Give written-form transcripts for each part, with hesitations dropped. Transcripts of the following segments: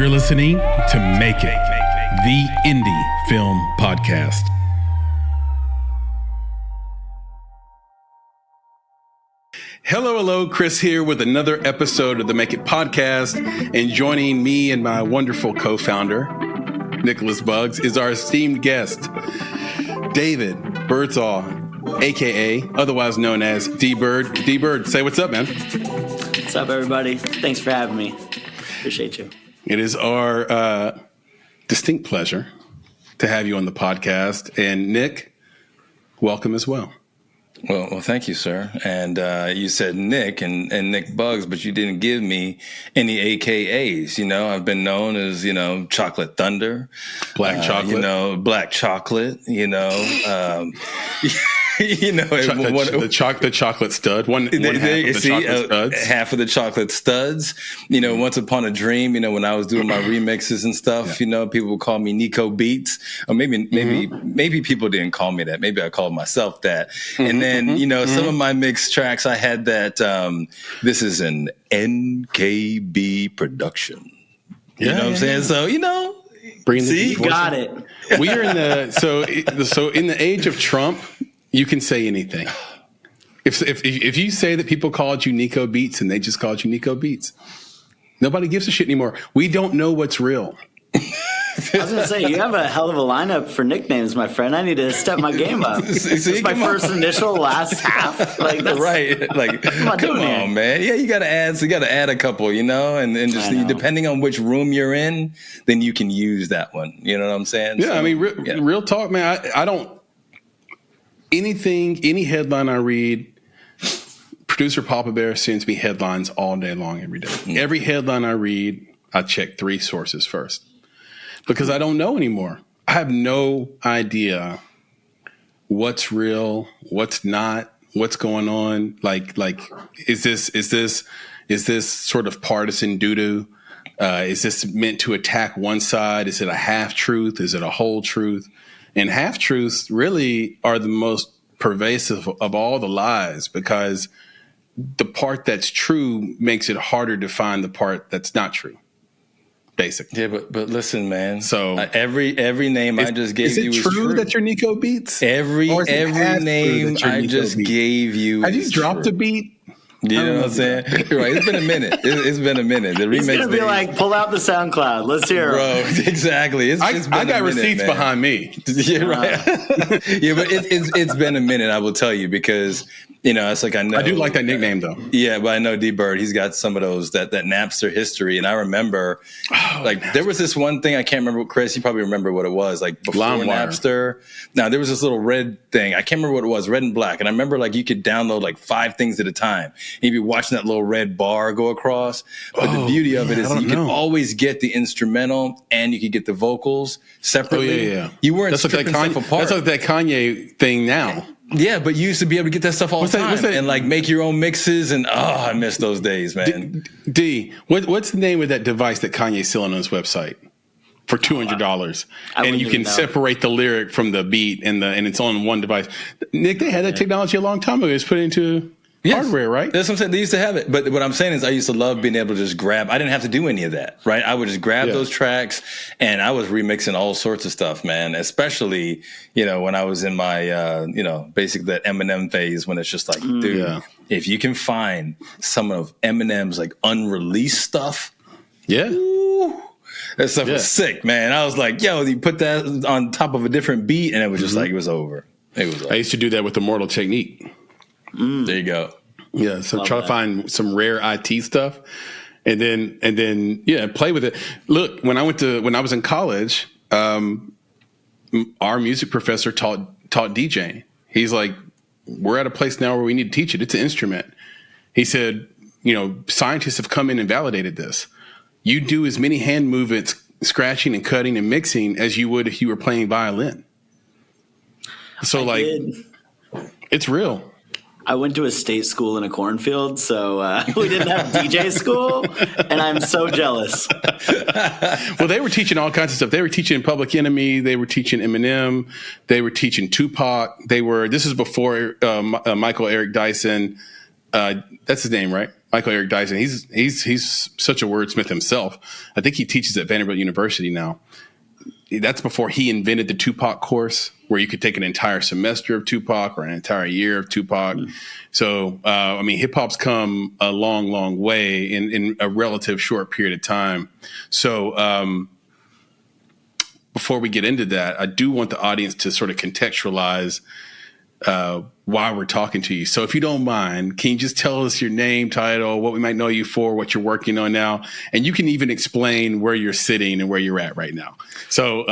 You're listening to Make It, the indie film podcast. Hello, Chris here with another episode of the Make It podcast. And joining me and my wonderful co-founder, Nicholas Buggs, is our esteemed guest, David Birdsall, a.k.a. otherwise known as D-Bird. D-Bird, say what's up, man. What's up, everybody? Thanks for having me. Appreciate you. It is our distinct pleasure to have you on the podcast. And Nick, welcome as well. Well, thank you, sir. And you said Nick and Nick Buggs, but you didn't give me any AKAs. You know, I've been known as, Chocolate Thunder. Black chocolate. Black chocolate, the chocolate stud. One half of the chocolate studs. Half of the chocolate studs. Once upon a dream, when I was doing my remixes and stuff, people would call me Nico Beats. Or maybe people didn't call me that. Maybe I called myself that. And then, some of my mixed tracks, I had that, this is an NKB production. You know what I'm saying? So, you got it. We are in the age of Trump, you can say anything. If you say that people called you Nico Beats and they just called you Nico Beats, nobody gives a shit anymore. We don't know what's real. I was going to say, you have a hell of a lineup for nicknames, my friend. I need to step my game up. It's my first initial, last half. Right. Come on, man. Yeah, you got to add a couple, and just depending on which room you're in, then you can use that one. You know what I'm saying? Yeah, so, real talk, man. I don't. Any headline I read, producer Papa Bear sends me headlines all day long, every day. Every headline I read, I check 3 sources first because I don't know anymore. I have no idea what's real, what's not, what's going on. Like, is this sort of partisan doo-doo? Is this meant to attack one side? Is it a half truth? Is it a whole truth? And half-truths really are the most pervasive of all the lies because the part that's true makes it harder to find the part that's not true, basically. Yeah, but listen, man. So every name I just gave you is true. Is it true that you're Nico Beats? Every name I just gave you Have you dropped a beat? You know what I'm saying? You're right. It's been a minute. It's been a minute. The remix He's going to be like, pull out the SoundCloud. Let's hear it. Bro, exactly. I got receipts behind me. Yeah, right. Yeah, but it's been a minute, I will tell you, because, it's like I know. I do like that nickname, though. Yeah, but I know D-Bird, he's got some of those, that Napster history. And I remember, there was this one thing, I can't remember, Chris, you probably remember what it was, like before Napster. Now, there was this little red thing. I can't remember what it was, red and black. And I remember, you could download, 5 things at a time. You'd be watching that little red bar go across. But the beauty of it is you could always get the instrumental and you could get the vocals separately. Yeah. You weren't stripping stuff apart. That's like that Kanye thing now. Yeah, but you used to be able to get that stuff all the time and make your own mixes. And I miss those days, man. What's the name of that device that Kanye's selling on his website for $200? And you can separate the lyric from the beat and it's on one device. Nick, they had that technology a long time ago. It's put into hardware, right? That's what I'm saying. They used to have it. But what I'm saying is I used to love being able to just grab. I didn't have to do any of that, right? I would just grab those tracks and I was remixing all sorts of stuff, man. Especially, when I was in my, basically that Eminem phase when it's just like, if you can find some of Eminem's unreleased stuff. Yeah. Ooh, that stuff was sick, man. I was like, yo, you put that on top of a different beat and it was just it was over. It was over. I used to do that with the Mortal Technique. There you go. Yeah, so try to find some rare IT stuff, and then play with it. Look, when I was in college, our music professor taught DJing. He's like, we're at a place now where we need to teach it. It's an instrument. He said, scientists have come in and validated this. You do as many hand movements, scratching and cutting and mixing as you would if you were playing violin. So it's real. I went to a state school in a cornfield, so we didn't have DJ school, and I'm so jealous. Well, they were teaching all kinds of stuff. They were teaching Public Enemy. They were teaching Eminem. They were teaching Tupac. This is before Michael Eric Dyson. That's his name, right? Michael Eric Dyson. He's such a wordsmith himself. I think he teaches at Vanderbilt University now. That's before he invented the Tupac course, where you could take an entire semester of Tupac or an entire year of Tupac. So, I mean, hip hop's come a long, long way in a relative short period of time. So, before we get into that, I do want the audience to sort of contextualize why we're talking to you. So if you don't mind, can you just tell us your name, title, what we might know you for, what you're working on now? And you can even explain where you're sitting and where you're at right now. So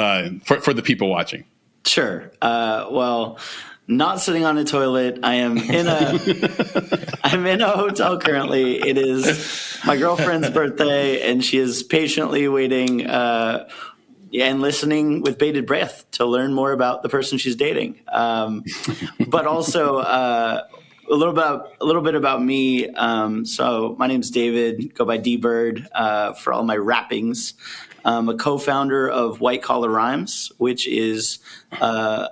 for the people watching. Sure. Well, not sitting on a toilet. I am in a hotel currently. It is my girlfriend's birthday, and she is patiently waiting and listening with bated breath to learn more about the person she's dating. But also a little bit about me. So my name's David, go by D-Bird for all my rappings. I'm a co-founder of White Collar Rhymes, which is a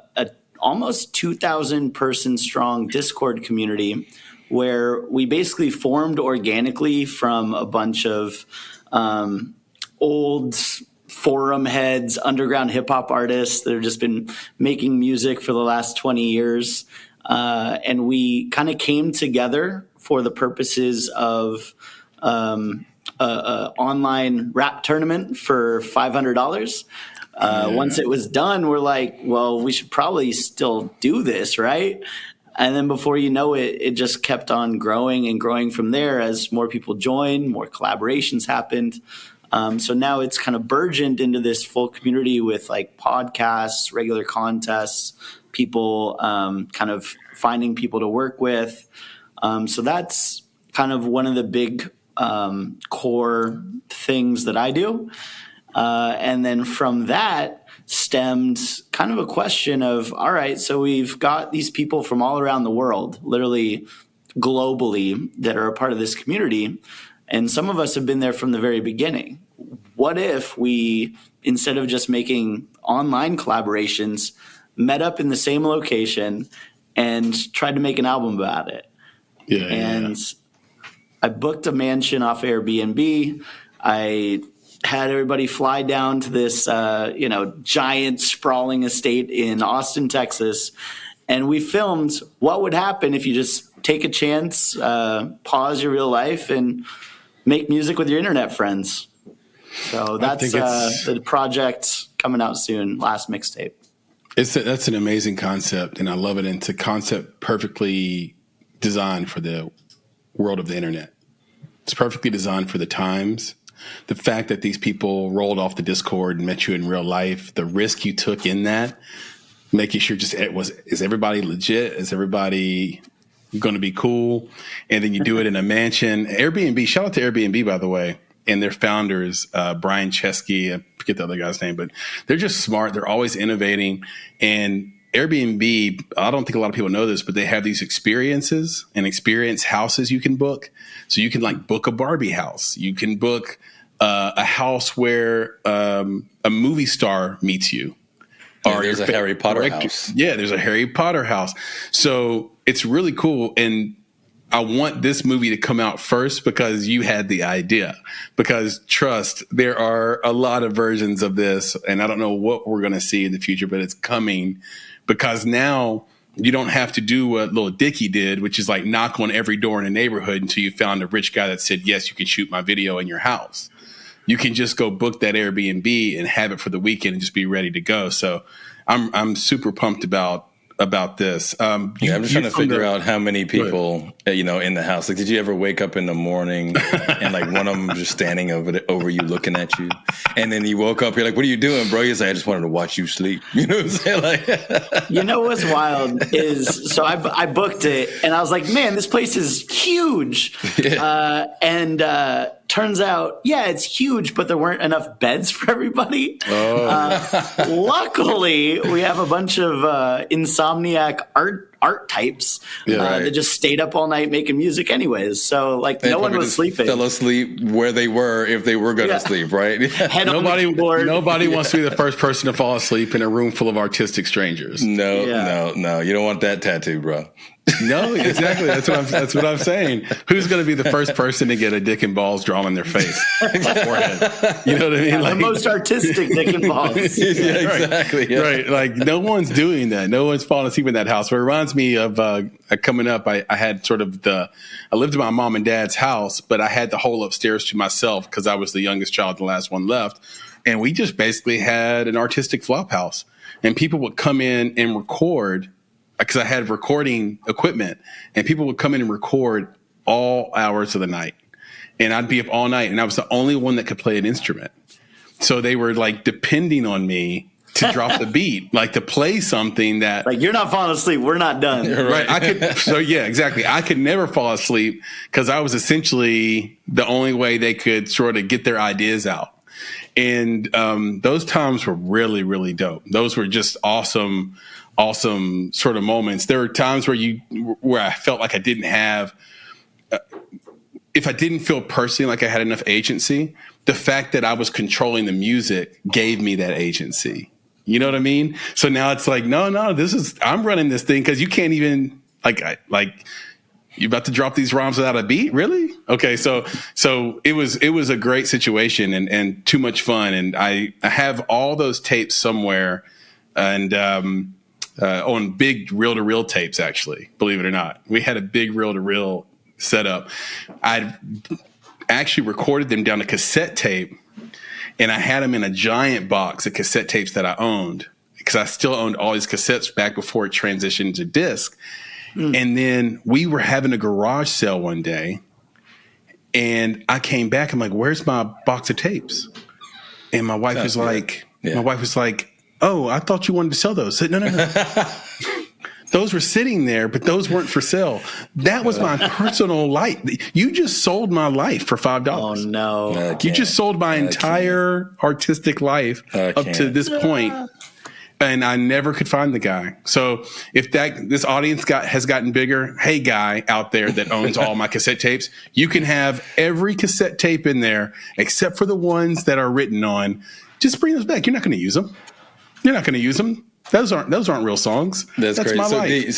almost 2,000 person strong Discord community where we basically formed organically from a bunch of old forum heads, underground hip hop artists that have just been making music for the last 20 years. And we kind of came together for the purposes of an online rap tournament for $500. Once it was done, we're like, well, we should probably still do this, right? And then before you know it, it just kept on growing and growing from there as more people joined, more collaborations happened. So now it's kind of burgeoned into this full community with like podcasts, regular contests, people kind of finding people to work with. So that's kind of one of the big core things that I do. And then from that stemmed kind of a question of, all right, so we've got these people from all around the world, literally globally, that are a part of this community. And some of us have been there from the very beginning. What if we, instead of just making online collaborations, met up in the same location and tried to make an album about it? I booked a mansion off Airbnb. I had everybody fly down to this, giant sprawling estate in Austin, Texas. And we filmed what would happen if you just take a chance, pause your real life, and make music with your internet friends. So that's the project coming out soon, last mixtape. That's an amazing concept, and I love it. And it's a concept perfectly designed for the world of the internet. It's perfectly designed for the times. The fact that these people rolled off the Discord and met you in real life, the risk you took in that, making sure is everybody legit? Is everybody going to be cool? And then you do it in a mansion. Airbnb, shout out to Airbnb, by the way, and their founders, Brian Chesky, I forget the other guy's name, but they're just smart. They're always innovating. And Airbnb, I don't think a lot of people know this, but they have these experiences and experience houses you can book. So you can like book a Barbie house. You can book a house where a movie star meets you. Or there's a Harry Potter house. Yeah, there's a Harry Potter house. So it's really cool. And I want this movie to come out first because you had the idea. Because trust, there are a lot of versions of this. And I don't know what we're going to see in the future, but it's coming. Because now you don't have to do what Lil Dicky did, which is like knock on every door in the neighborhood until you found a rich guy that said, yes, you can shoot my video in your house. You can just go book that Airbnb and have it for the weekend and just be ready to go. So I'm super pumped about this. I'm just trying to figure out how many people, in the house. Like, did you ever wake up in the morning and like one of them just standing over you looking at you? And then you woke up, you're like, what are you doing, bro? He's like, I just wanted to watch you sleep. You know what I'm saying? Like, you know what's wild is, so I booked it and I was like, man, this place is huge. Yeah. Turns out, yeah, it's huge, but there weren't enough beds for everybody. Oh. Luckily, we have a bunch of insomniac art types that just stayed up all night making music anyways. So like no one was sleeping. Fell asleep where they were if they were going to sleep, right? Nobody wants to be the first person to fall asleep in a room full of artistic strangers. No. You don't want that tattoo, bro. No, exactly. That's what I'm saying. Who's going to be the first person to get a dick and balls drawn on their face, forehead? You know what I mean? The most artistic dick and balls. Yeah, exactly. Yeah. Right. Like no one's doing that. No one's falling asleep in that house. But it reminds me of coming up. I had sort of I lived in my mom and dad's house, but I had the whole upstairs to myself because I was the youngest child, the last one left. And we just basically had an artistic flop house, and people would come in and record. Because I had recording equipment, and people would come in and record all hours of the night, and I'd be up all night, and I was the only one that could play an instrument. So they were like depending on me to drop the beat, like to play something that like you're not falling asleep, we're not done. Right. I could. So yeah, exactly. I could never fall asleep because I was essentially the only way they could sort of get their ideas out. And those times were really, really dope. Those were just awesome sort of moments. There were times where I felt like I didn't have, if I didn't feel personally like I had enough agency, the fact that I was controlling the music gave me that agency. You know what I mean? So now it's like, no, I'm running this thing because you can't even you about to drop these rhymes without a beat? Really? Okay. So it was a great situation and too much fun. And I have all those tapes somewhere and, on big reel-to-reel tapes, actually, believe it or not. We had a big reel-to-reel setup. I actually recorded them down to cassette tape, and I had them in a giant box of cassette tapes that I owned because I still owned all these cassettes back before it transitioned to disc. And then we were having a garage sale one day, and I came back. I'm like, where's my box of tapes? And my wife was like, oh, I thought you wanted to sell those. I said, no. Those were sitting there, but those weren't for sale. That was my personal life. You just sold my life for $5. Oh, no. You just sold my entire artistic life up to this point. And I never could find the guy. So if this audience has gotten bigger, hey, guy out there that owns all my cassette tapes, you can have every cassette tape in there except for the ones that are written on. Just bring those back. You're not going to use them. You're not going to use them. Those aren't real songs. That's crazy. my life.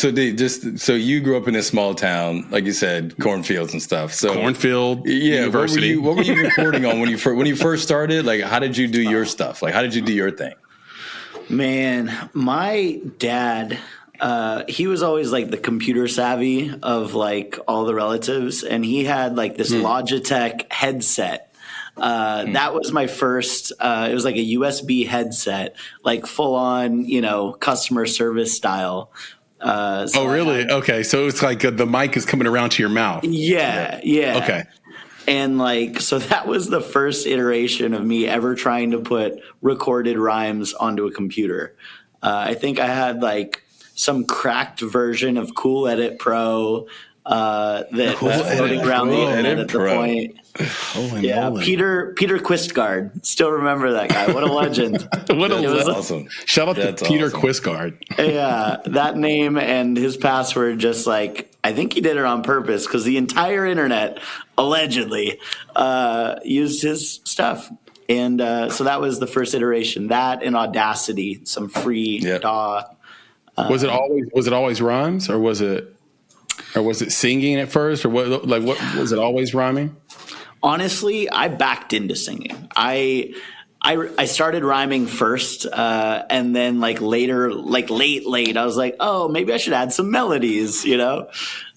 So you grew up in a small town, like you said, cornfields and stuff. So cornfield, university. What were you recording on when you first started? Like, how did you do your stuff? Like, how did you do your thing? Man, my dad, he was always like the computer savvy of like all the relatives, and he had like this Logitech headset. That was my first, it was like a USB headset, like full on, customer service style. Really? Okay. So it's like the mic is coming around to your mouth. Yeah. Okay. And so that was the first iteration of me ever trying to put recorded rhymes onto a computer. I think I had like some cracked version of Cool Edit Pro that was floating around the internet at the point. Holy moly. Peter Quistgaard. Still remember that guy. What a legend. That's awesome. Shout out to Peter Quistgaard. Yeah, that name and his password just like, I think he did it on purpose because the entire internet allegedly used his stuff. And so that was the first iteration. That and Audacity, some free DAW. Was it always rhymes or was it singing at first or what was it always rhyming? Honestly, I backed into singing. I started rhyming first, and then later, late, I was like, oh, maybe I should add some melodies, So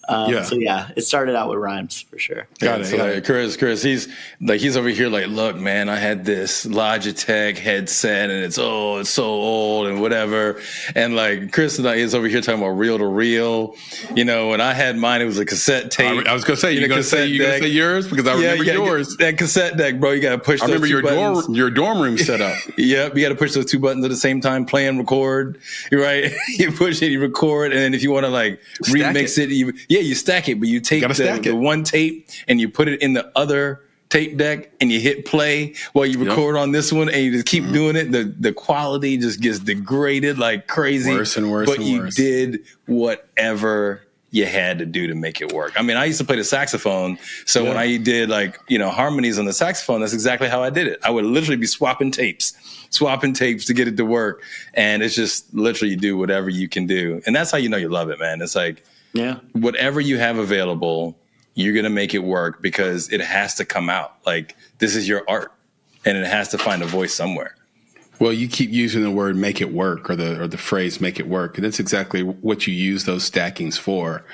it started out with rhymes for sure. Got it. Chris, he's over here like, look, man, I had this Logitech headset and it's so old and whatever. And like Chris and I is over here talking about reel to reel, when I had mine, it was a cassette tape. I was going to say, you're going to say yours because I remember yours. That cassette deck, bro, you got to push those two buttons. your dorm room setup. Yep. You got to push those two buttons at the same time, play and record. Right. You push it, you record. And then if you want to remix it, you stack it, but you take the one tape and you put it in the other tape deck and you hit play while you record on this one and you just keep doing it. The quality just gets degraded like crazy. Worse and worse. But you did whatever you had to do to make it work. I mean, I used to play the saxophone. So when I did harmonies on the saxophone, that's exactly how I did it. I would literally be swapping tapes to get it to work. And it's just literally you do whatever you can do. And that's how you know you love it, man. It's like, Yeah. Whatever you have available, you're going to make it work because it has to come out. Like, this is your art and it has to find a voice somewhere. Well, you keep using the word "make it work" or the phrase "make it work," and that's exactly what you use those stackings for,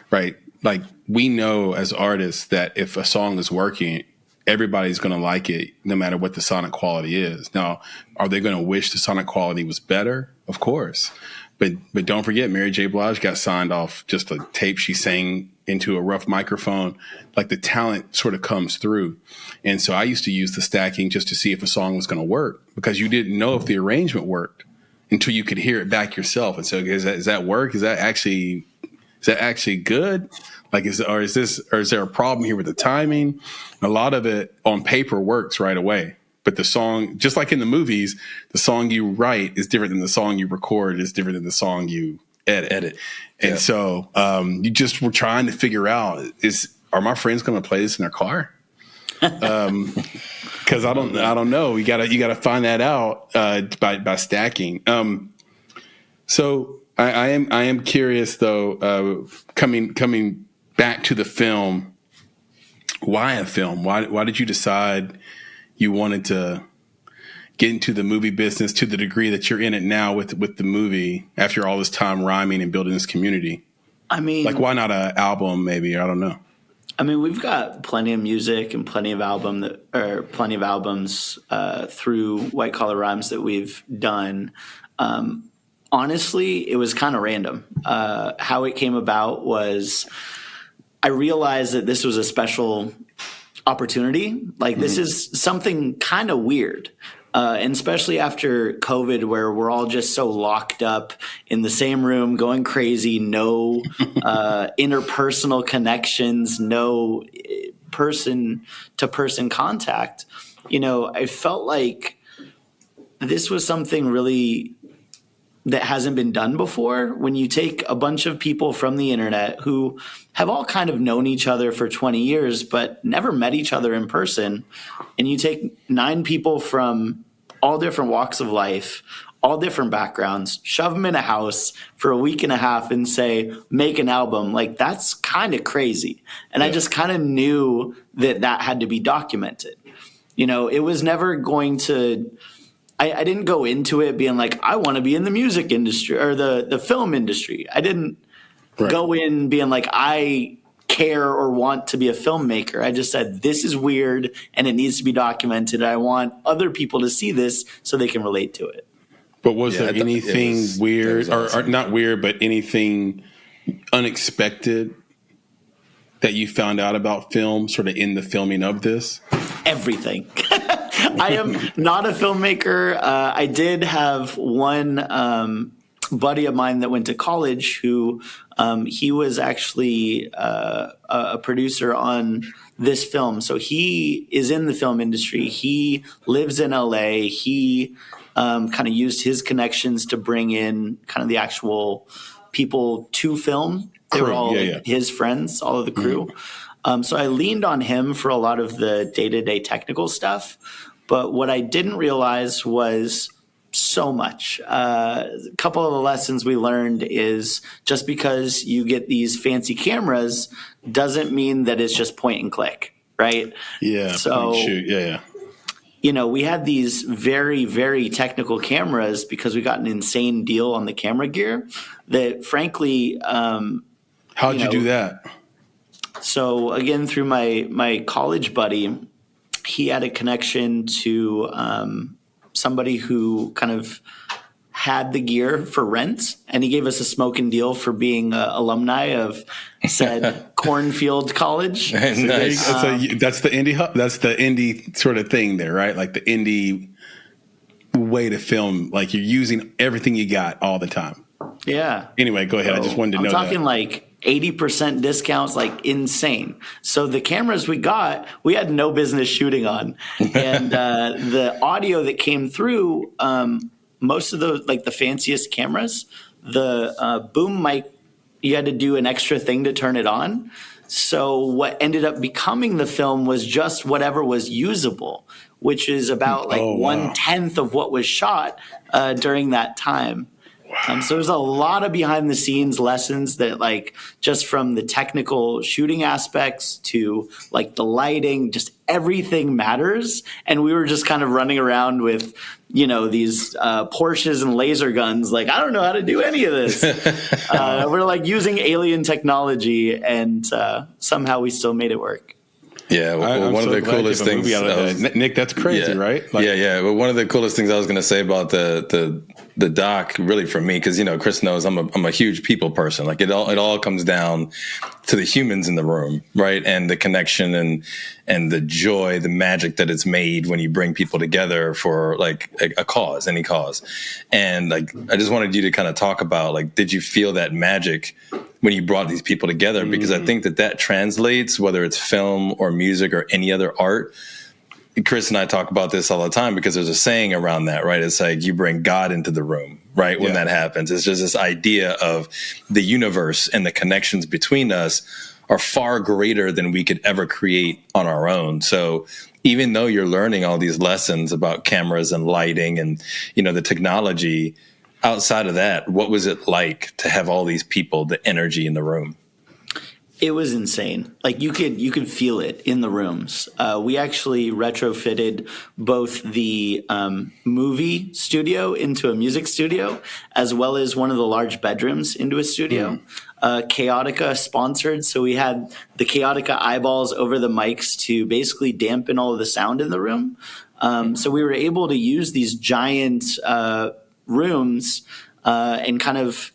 right? Like, we know as artists that if a song is working, everybody's going to like it, no matter what the sonic quality is. Now, are they going to wish the sonic quality was better? Of course, but don't forget, Mary J. Blige got signed off just a tape she sang into a rough microphone. Like, the talent sort of comes through. And so I used to use the stacking just to see if a song was going to work, because you didn't know if the arrangement worked until you could hear it back yourself. And so is that work? Is that actually good? Like, is there a problem here with the timing? A lot of it on paper works right away. But the song, just like in the movies, the song you write is different than the song you record, is different than the song you edit. And so you just were trying to figure out, are my friends going to play this in their car? Because I don't know. You gotta find that out by stacking. So I am curious though. Coming back to the film, why a film? Why did you decide you wanted to get into the movie business to the degree that you're in it now with the movie after all this time rhyming and building this community? I mean, like, why not an album? Maybe, I don't know. I mean, we've got plenty of music and plenty of albums through White Collar Rhymes that we've done. Honestly, it was kind of random. How it came about was I realized that this was a special opportunity. Like, this is something kind of weird. And especially after COVID, where we're all just so locked up in the same room, going crazy, no interpersonal connections, no person-to-person contact. You know, I felt like this was something really that hasn't been done before. When you take a bunch of people from the internet who have all kind of known each other for 20 years but never met each other in person, and you take 9 people from all different walks of life, all different backgrounds, shove them in a house for a week and a half and say, make an album, like, that's kind of crazy. And I just kind of knew that had to be documented. You know, it was never going to... I didn't go into it being like, I want to be in the music industry or the film industry. I didn't go in being like, I care or want to be a filmmaker. I just said, this is weird and it needs to be documented. I want other people to see this so they can relate to it. But was there anything weird or not weird, but anything unexpected that you found out about film sort of in the filming of this? Everything. I am not a filmmaker. I did have one buddy of mine that went to college who he was actually a producer on this film. So he is in the film industry. He lives in LA. He kind of used his connections to bring in kind of the actual people to film. They were all his friends, all of the crew. So I leaned on him for a lot of the day-to-day technical stuff. But what I didn't realize was so much. A couple of the lessons we learned is just because you get these fancy cameras doesn't mean that it's just point and click, right? Yeah. So, shoot. You know, we had these very, very technical cameras because we got an insane deal on the camera gear that, frankly, how'd you do that? So again, through my college buddy, he had a connection to somebody who kind of had the gear for rent, and he gave us a smoking deal for being alumni of said Cornfield College. Nice. That's the indie hub. That's the indie sort of thing there, right? Like the indie way to film. Like, you're using everything you got all the time. Yeah. Anyway, go ahead. I just wanted to know that. I'm talking like 80% discounts, like insane. So the cameras we got, we had no business shooting on. And the audio that came through, most of those, like the fanciest cameras, the boom mic, you had to do an extra thing to turn it on. So what ended up becoming the film was just whatever was usable, which is about like 1/10 of what was shot during that time. Wow. So there's a lot of behind the scenes lessons that, like, just from the technical shooting aspects to like the lighting, just everything matters. And we were just kind of running around with, these Porsches and laser guns. Like, I don't know how to do any of this. We're like using alien technology, and somehow we still made it work. Yeah, well, one of the coolest things, Nick, that's crazy, right? Like, yeah. But one of the coolest things I was going to say about the doc, really for me, because Chris knows I'm a huge people person. Like it all comes down to the humans in the room, right? And the connection and the joy, the magic that it's made when you bring people together for like a cause, any cause. And like I just wanted you to kind of talk about, like, did you feel that magic when you brought these people together? Because I think that translates, whether it's film or music or any other art. Chris and I talk about this all the time because there's a saying around that, right? It's like you bring God into the room, right? When that happens, it's just this idea of the universe and the connections between us are far greater than we could ever create on our own. So even though you're learning all these lessons about cameras and lighting and, the technology, outside of that, what was it like to have all these people, the energy in the room? It was insane. Like you could feel it in the rooms. We actually retrofitted both the movie studio into a music studio, as well as one of the large bedrooms into a studio. Chaotica sponsored, so we had the Chaotica eyeballs over the mics to basically dampen all of the sound in the room. So we were able to use these giant rooms and kind of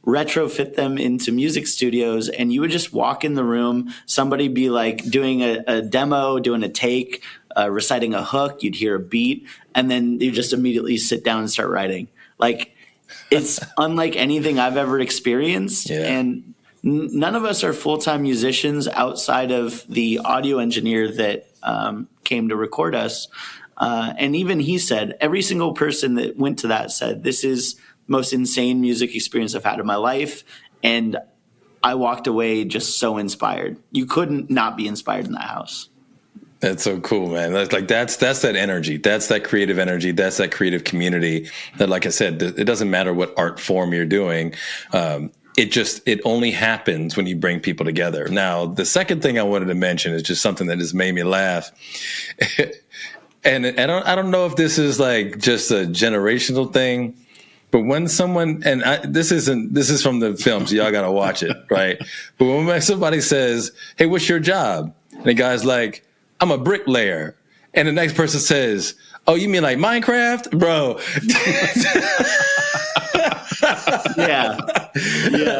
retrofit them into music studios, and you would just walk in the room, somebody be like doing a demo, doing a take, reciting a hook, you'd hear a beat, and then you just immediately sit down and start writing. Like, it's unlike anything I've ever experienced. And none of us are full-time musicians outside of the audio engineer that came to record us. And even he said, every single person that went to that said, this is most insane music experience I've had in my life. And I walked away just so inspired. You couldn't not be inspired in that house. That's so cool, man. That's that energy. That's that creative energy. That's that creative community that, like I said, it doesn't matter what art form you're doing. It only happens when you bring people together. Now, the second thing I wanted to mention is just something that just made me laugh. And I don't know if this is like just a generational thing, but when someone, this is from the film, so y'all got to watch it, right? But when somebody says, "Hey, what's your job?" and the guy's like, "I'm a bricklayer," and the next person says, "Oh, you mean like Minecraft, bro?" Yeah.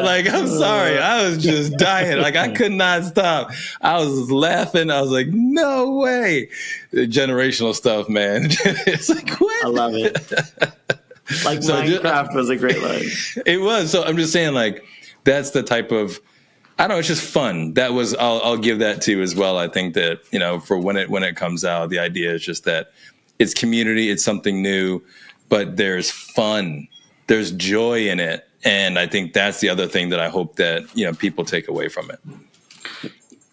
Like, I'm sorry, I was just dying. Like, I could not stop. I was laughing. I was like, no way. The generational stuff, man. It's like, what? I love it. Like, so Minecraft was a great line. It was. So I'm just saying, like, that's the type of, I don't know, it's just fun. That was, I'll give that to you as well. I think that, for when it comes out, the idea is just that it's community, it's something new, but there's fun, there's joy in it. And I think that's the other thing that I hope that, people take away from it.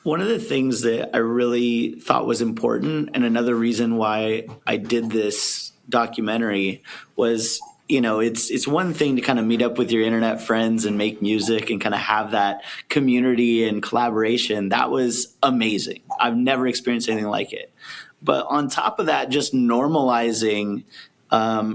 One of the things that I really thought was important, and another reason why I did this documentary, was, it's one thing to kind of meet up with your internet friends and make music and kind of have that community and collaboration. That was amazing. I've never experienced anything like it. But on top of that, just normalizing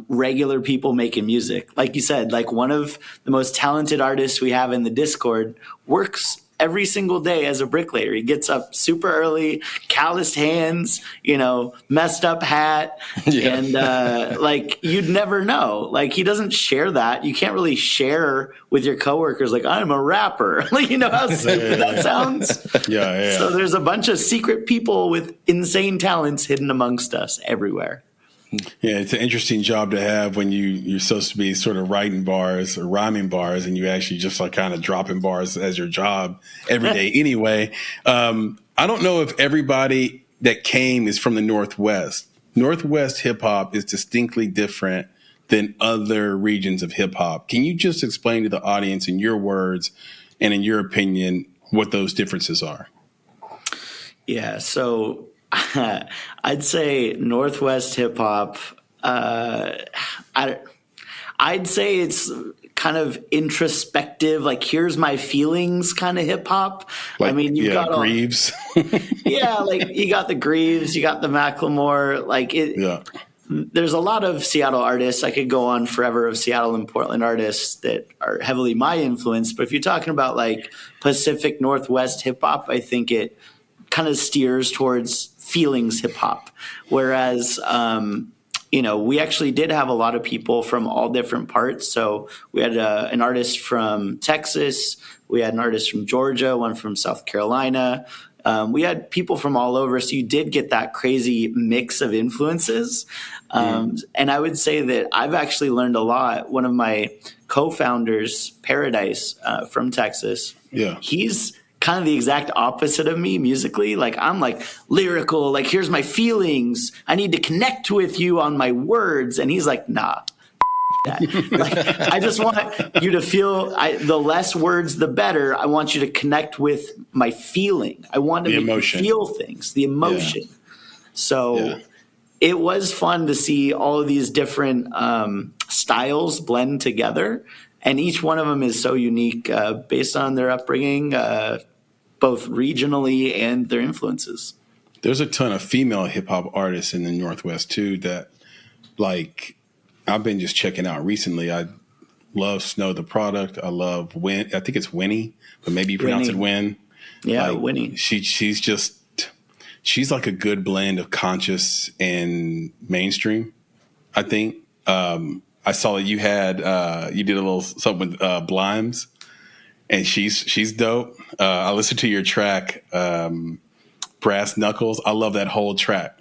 regular people making music. Like you said, like one of the most talented artists we have in the Discord works every single day as a bricklayer. He gets up super early, calloused hands, messed up hat. Yeah. And like, you'd never know. Like, he doesn't share that. You can't really share with your coworkers, like, I'm a rapper. Like, how stupid that sounds? Yeah. So there's a bunch of secret people with insane talents hidden amongst us everywhere. Yeah, it's an interesting job to have when you're supposed to be sort of writing bars or rhyming bars, and you actually just like kind of dropping bars as your job every day anyway. I don't know if everybody that came is from the Northwest. Northwest hip hop is distinctly different than other regions of hip hop. Can you just explain to the audience in your words and in your opinion what those differences are? Yeah, so I'd say Northwest hip hop. I'd say it's kind of introspective, like here's my feelings kind of hip hop. Like, I mean, you've got Greaves. yeah, like you got the Greaves, you got the Macklemore, like it. Yeah. There's a lot of Seattle artists. I could go on forever of Seattle and Portland artists that are heavily my influence. But if you're talking about like Pacific Northwest hip hop, I think it kind of steers towards feelings hip hop. Whereas, we actually did have a lot of people from all different parts. So we had an artist from Texas. We had an artist from Georgia, one from South Carolina. We had people from all over. So you did get that crazy mix of influences. And I would say that I've actually learned a lot. One of my co-founders, Paradise, from Texas, he's kind of the exact opposite of me musically. Like I'm like lyrical, like here's my feelings. I need to connect with you on my words. And he's like, nah. Like, I just want you to feel the less words, the better. I want you to connect with my feeling. I want to make you feel things, the emotion. Yeah. So it was fun to see all of these different styles blend together. And each one of them is so unique based on their upbringing, both regionally and their influences. There's a ton of female hip hop artists in the Northwest too that like I've been just checking out recently. I love Snow the Product. I love Win. I think it's Winnie, but maybe you pronounce it Win. Yeah, like, Winnie. She's like a good blend of conscious and mainstream, I think. I saw that you did a little something with Blimes, and she's dope. I listened to your track, Brass Knuckles. I love that whole track.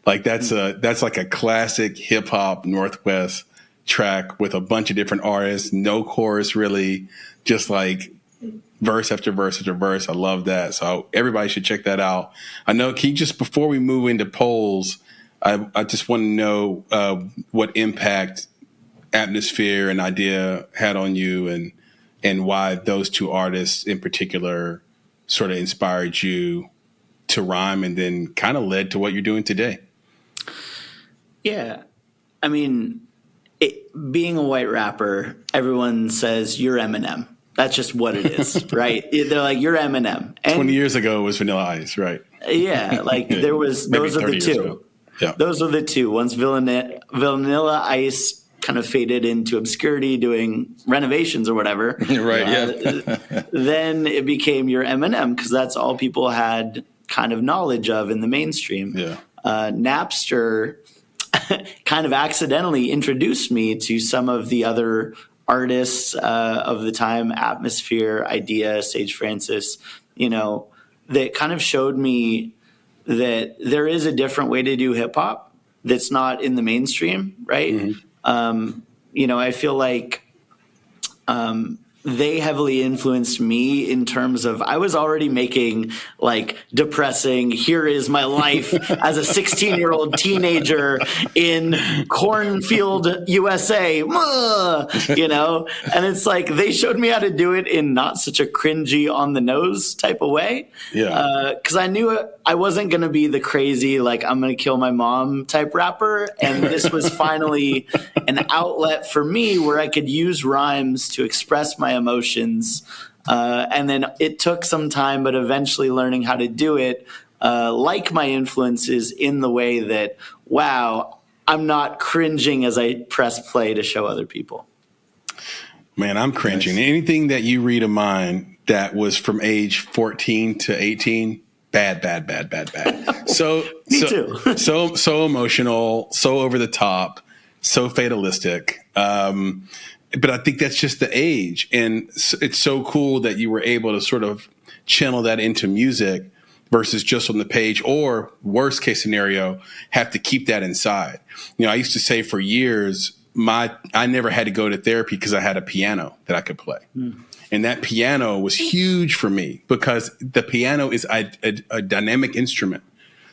Like that's like a classic hip hop Northwest track with a bunch of different artists, no chorus really, just like verse after verse after verse. I love that. So everybody should check that out. I know, can you just, before we move into polls, I just want to know what impact Atmosphere and Idea had on you and why those two artists in particular sort of inspired you to rhyme and then kind of led to what you're doing today. Yeah. I mean, being a white rapper, everyone says you're Eminem. That's just what it is, right? They're like, you're Eminem. And 20 years ago it was Vanilla Ice, right? Yeah, like there was, those are the two. Yeah. Those are the two. Once Vanilla Ice kind of faded into obscurity doing renovations or whatever. Right, then it became your Eminem because that's all people had kind of knowledge of in the mainstream. Yeah. Napster kind of accidentally introduced me to some of the other artists of the time, Atmosphere, Idea, Sage Francis, that kind of showed me that there is a different way to do hip hop that's not in the mainstream, right? Mm-hmm. I feel like they heavily influenced me in terms of I was already making like depressing, here is my life as a 16-year-old teenager in cornfield, USA, and it's like they showed me how to do it in not such a cringy on the nose type of way. Yeah. Because I knew I wasn't going to be the crazy, like I'm going to kill my mom type rapper. And this was finally an outlet for me where I could use rhymes to express my emotions. And then it took some time, but eventually learning how to do it, like my influences in the way that, wow, I'm not cringing as I press play to show other people. Man, I'm cringing. Nice. Anything that you read of mine that was from age 14 to 18, bad. So, Me too. so emotional, so over the top, so fatalistic. But I think that's just the age. And it's so cool that you were able to sort of channel that into music versus just on the page, or worst case scenario, have to keep that inside. I used to say for years, I never had to go to therapy because I had a piano that I could play. And that piano was huge for me because the piano is a dynamic instrument.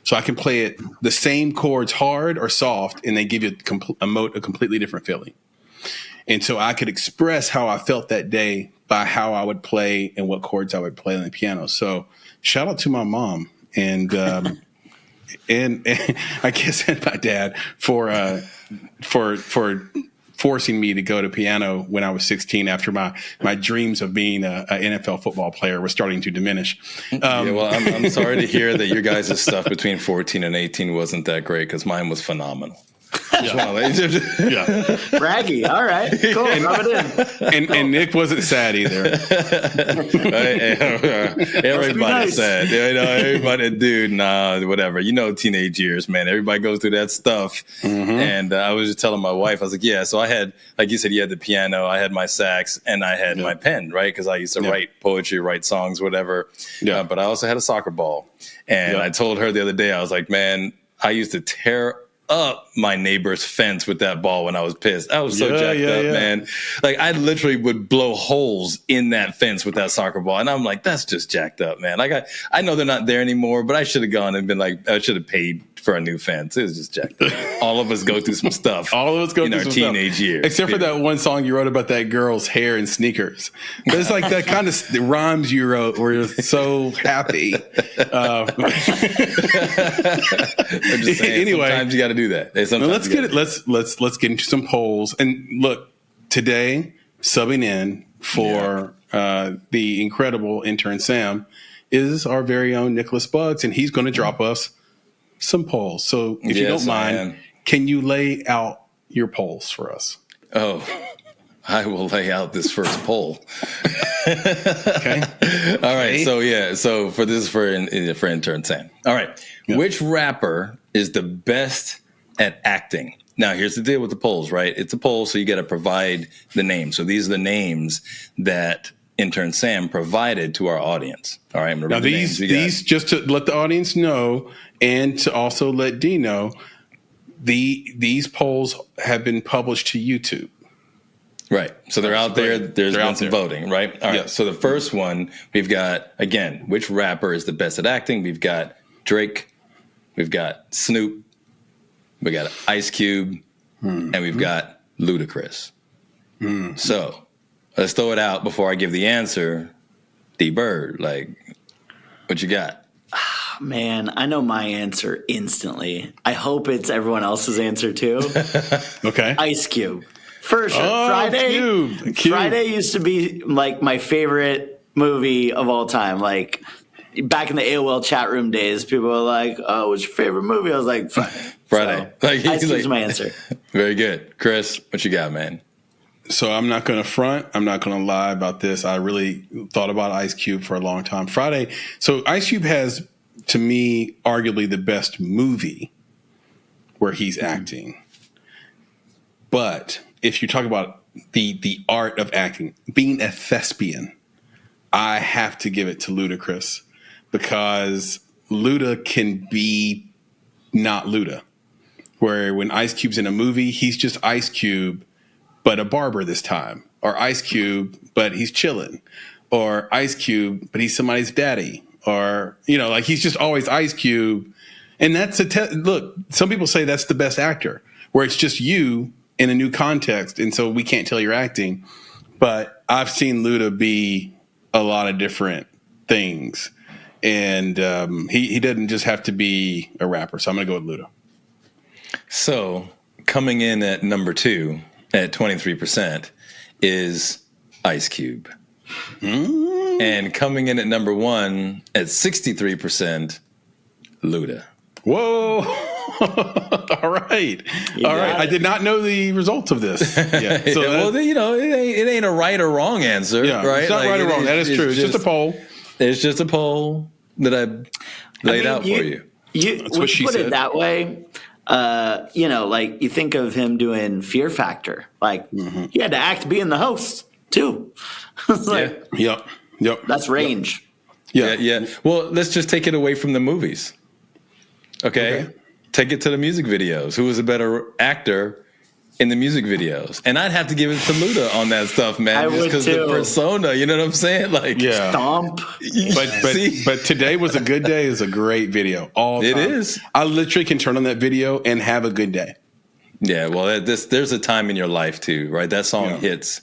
So I can play it the same chords hard or soft, and they give you a completely different feeling. And so I could express how I felt that day by how I would play and what chords I would play on the piano. So shout out to my mom and and I guess and my dad for forcing me to go to piano when I was 16 after my dreams of being an NFL football player was starting to diminish. I'm sorry to hear that your guys' stuff between 14 and 18 wasn't that great, because mine was phenomenal. Braggy. All right. Cool. Rub it in. And Nick wasn't sad either. Everybody's sad. Everybody, dude, nah, whatever. Teenage years, man. Everybody goes through that stuff. Mm-hmm. And I was just telling my wife, I was like, yeah, so I had, like you said, you had the piano, I had my sax, and I had my pen, right? Because I used to write poetry, write songs, whatever. Yeah. But I also had a soccer ball. And I told her the other day, I was like, man, I used to tear up my neighbor's fence with that ball when I was pissed. I was so jacked up, man. Like, I literally would blow holes in that fence with that soccer ball. And I'm like, that's just jacked up, man. Like, I know they're not there anymore, but I should have gone and been like, I should have paid for a new fence. It was just jacked up. All of us go through some stuff. All of us go through some teenage years. Except for that one song you wrote about that girl's hair and sneakers. But it's like that kind of rhymes you wrote where you're so happy. I'm just saying, anyway, sometimes you got to do that. Let's get into some polls. And look, today, subbing in for the incredible intern Sam is our very own Nicholas Bugs, and he's going to drop us some polls. So if you don't mind, can you lay out your polls for us? Oh, I will lay out this first poll. Okay. All right. So for this for intern Sam. All right. Yeah. Which rapper is the best at acting? Now, here's the deal with the polls, right? It's a poll, so you got to provide the name. So these are the names that intern Sam provided to our audience. All right. Now, these just to let the audience know, and to also let D know, these polls have been published to YouTube. Right. So they're out there. There's been some voting, right? All right. Yes. So the first one, we've got, again, which rapper is the best at acting? We've got Drake. We've got Snoop. We got Ice Cube. And we've got Ludacris. So let's throw it out before I give the answer. D-Bird, like, what you got? Man, I know my answer instantly. I hope it's everyone else's answer too. Okay. Ice Cube. For sure. Friday. Cube. Friday used to be like my favorite movie of all time. Like back in the AOL chat room days, people were like, "Oh, what's your favorite movie?" I was like, Friday. So, Ice Cube's my answer. Very good. Chris, what you got, man? So I'm not going to front. I'm not going to lie about this. I really thought about Ice Cube for a long time. Friday. So Ice Cube has, to me, arguably the best movie where he's acting. But if you talk about the art of acting, being a thespian, I have to give it to Ludacris, because Luda can be not Luda. Where when Ice Cube's in a movie, he's just Ice Cube, but a barber this time. Or Ice Cube, but he's chilling. Or Ice Cube, but he's somebody's daddy. Or, like he's just always Ice Cube. And that's look, some people say that's the best actor, where it's just you in a new context. And so we can't tell you're acting. But I've seen Luda be a lot of different things. And he doesn't just have to be a rapper. So I'm going to go with Luda. So coming in at number 2 at 23% is Ice Cube. And coming in at number 1 at 63%, Luda. Whoa. All right. I did not know the results of this. Yeah. So it ain't a right or wrong answer, right? It's not right or wrong. That is true. It's just a poll. It's just a poll that I laid out for you. That's what she said. It that way. Like you think of him doing Fear Factor. Like he had to act being the host too. Like, Yep. That's range. Yeah. Well, let's just take it away from the movies. Okay. Take it to the music videos. Who was a better actor in the music videos? And I'd have to give it to Luda on that stuff, man. Just because the persona, you know what I'm saying? Like, stomp. But Today Was a Good Day is a great video. All time. It is. I literally can turn on that video and have a good day. Yeah. Well, there's a time in your life too, right? That song hits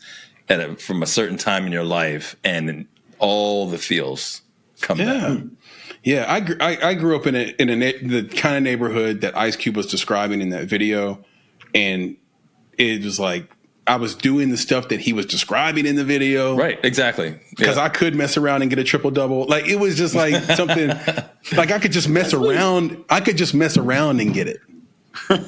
from a certain time in your life, and all the feels come back. Yeah, I grew up in the kind of neighborhood that Ice Cube was describing in that video, and it was like I was doing the stuff that he was describing in the video. Right, exactly. Because I could mess around and get a triple-double. Like, it was just like something, like I could just mess around. I could just mess around and get it.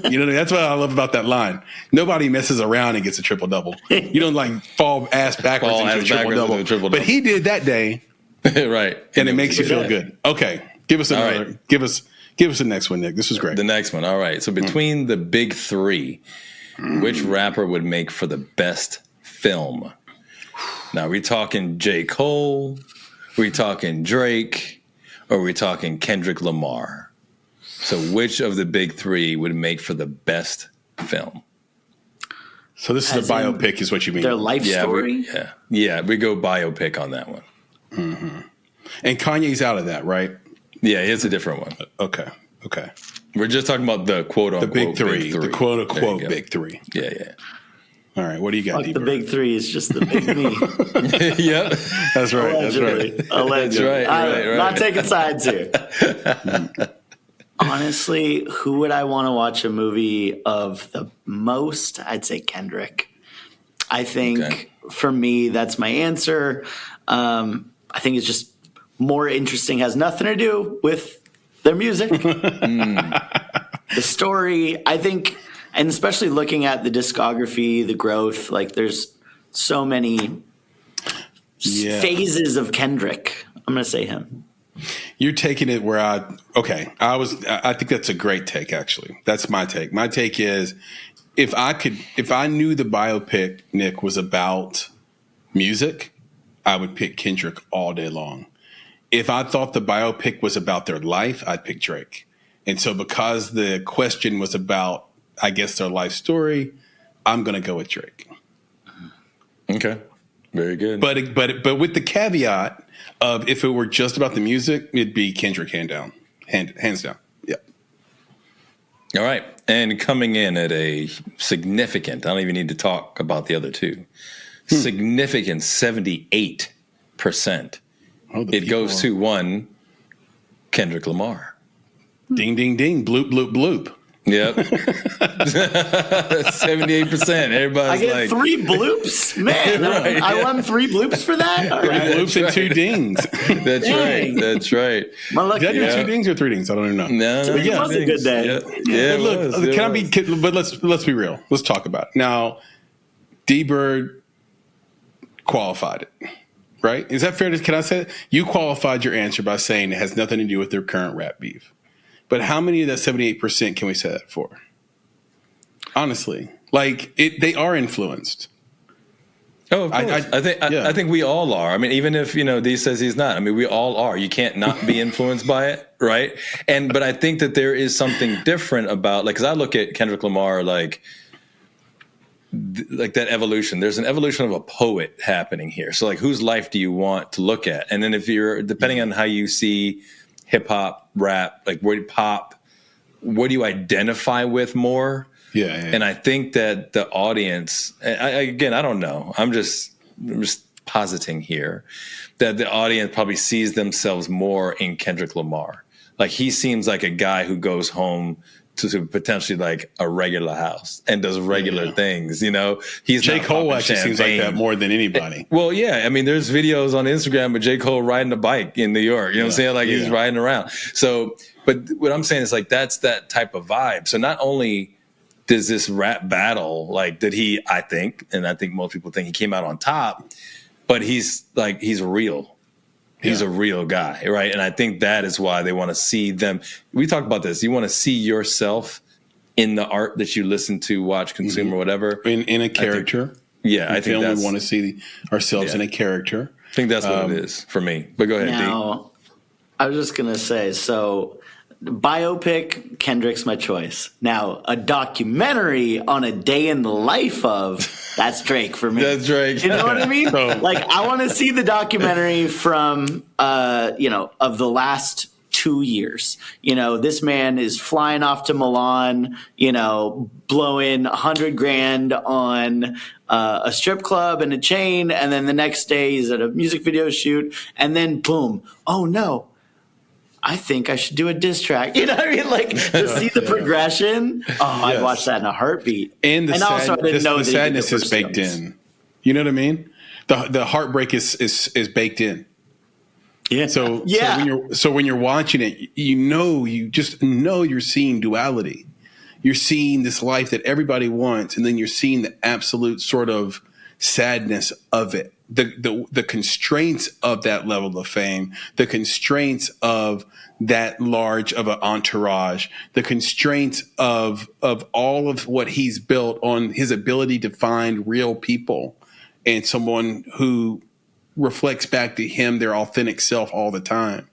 You know, that's what I love about that line. Nobody messes around and gets a triple-double. You don't like fall ass backwards into a triple-double. But he did that day. Right. And it makes you feel good. Okay. Give us another. Right. Give us the next one, Nick. This was great. The next one. All right. So between the big three, which rapper would make for the best film? Now, are we talking J. Cole? Are we talking Drake? Or are we talking Kendrick Lamar? So which of the big three would make for the best film? So this is a biopic is what you mean? Their life story? Yeah, we go biopic on that one. Mm-hmm. And Kanye's out of that, right? Yeah, it's a different one. Okay. We're just talking about the quote-unquote big three. The quote-unquote big three. Yeah. All right, what do you got, The big three is just the big me. Yep. That's right. Allegedly. That's right. Not taking sides here. Honestly, who would I want to watch a movie of the most? I'd say Kendrick. I think for me, that's my answer. I think it's just more interesting, has nothing to do with their music. The story, I think, and especially looking at the discography, the growth, like there's so many phases of Kendrick. I'm going to say him. You're taking it where I think that's a great take, actually. That's my take. My take is if I knew the biopic, Nick, was about music, I would pick Kendrick all day long. If I thought the biopic was about their life, I'd pick Drake. And so because the question was about, I guess, their life story, I'm going to go with Drake. Okay. Very good. But with the caveat of if it were just about the music, it'd be Kendrick hands down. Yeah. All right. And coming in at a significant, I don't even need to talk about the other two, significant 78%. It goes to one, Kendrick Lamar. Ding, ding, ding. Bloop, bloop, bloop. Yep. 78%. Everybody's I get 3 bloops? Man, right, I won 3 bloops for that? All right. 3 bloops and 2 dings. That's right. Did I do 2 dings or 3 dings? I don't even know. No, it was a good day. Yeah, but let's be real. Let's talk about it. Now, D-Bird qualified it, right? Is that fair? Can I say it? You qualified your answer by saying it has nothing to do with their current rap beef. But how many of that 78% can we say that for? Honestly, like they are influenced. Oh, of course. I think we all are. I mean, even if D says he's not. I mean, we all are. You can't not be influenced by it, right? But I think that there is something different about because I look at Kendrick Lamar like that evolution. There's an evolution of a poet happening here. So like, whose life do you want to look at? And then if you're depending on how you see hip hop, rap, like what do you identify with more? Yeah. And I think that the audience, I don't know. I'm just positing here that the audience probably sees themselves more in Kendrick Lamar. Like he seems like a guy who goes home to potentially like a regular house and does regular things, He's J. Cole actually seems like that more than anybody. Well, yeah. I mean, there's videos on Instagram of J. Cole riding a bike in New York. You know what I'm saying? Like he's riding around. So, but what I'm saying is like that's that type of vibe. So not only does this rap battle, like I think most people think he came out on top, but he's real. He's a real guy, right? And I think that is why they want to see them. We talked about this. You want to see yourself in the art that you listen to, watch, consume, or whatever. In a character. I think we want to see ourselves in a character. I think that's what it is for me. But go ahead, now, D. I was just going to say, so biopic, Kendrick's my choice. Now, a documentary on a day in the life of, that's Drake for me. That's Drake. You know what I mean? Like, I want to see the documentary from, of the last 2 years. This man is flying off to Milan, blowing $100,000 on a strip club and a chain. And then the next day he's at a music video shoot. And then boom. Oh no. I think I should do a diss track. You know what I mean? Like to see the progression. Oh, I'd watch that in a heartbeat. And also I didn't know the that sadness is baked in. You know what I mean? The heartbreak is baked in. Yeah. So when you're watching it, you just know you're seeing duality. You're seeing this life that everybody wants, and then you're seeing the absolute sort of sadness of it. The constraints of that level of fame, the constraints of that large of an entourage, the constraints of all of what he's built on his ability to find real people and someone who reflects back to him their authentic self all the time,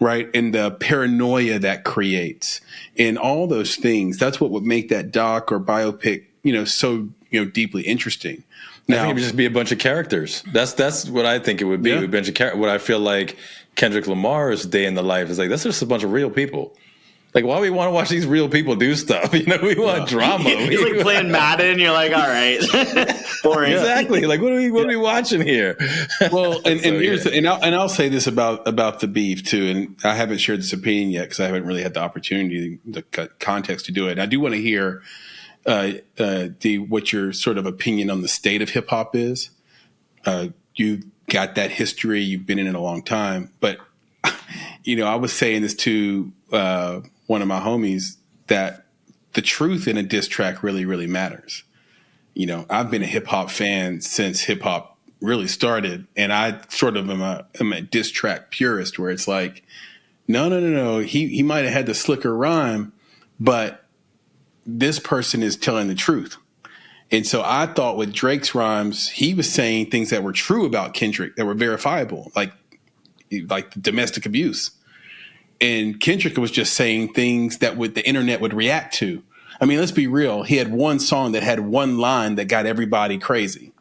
right? And the paranoia that creates and all those things. That's what would make that doc or biopic, so deeply interesting. Now, I think it would just be a bunch of characters. That's what I think it would be. Yeah. A bunch of what I feel like Kendrick Lamar's day in the life is like. That's just a bunch of real people. Like, why do we want to watch these real people do stuff? We want drama. He's like playing Madden. You're like, all right, boring. Exactly. Like, what are we watching here? Well, I'll say this about the beef too, and I haven't shared this opinion yet because I haven't really had the opportunity, the context to do it. And I do want to hear what your sort of opinion on the state of hip hop is. You've got that history. You've been in it a long time, but I was saying this to one of my homies that the truth in a diss track really, really matters. I've been a hip hop fan since hip hop really started, and I sort of am a diss track purist where it's like, no. He might have had the slicker rhyme, but this person is telling the truth. And so I thought with Drake's rhymes, he was saying things that were true about Kendrick that were verifiable, like domestic abuse. And Kendrick was just saying things that the internet would react to. I mean, let's be real. He had one song that had one line that got everybody crazy,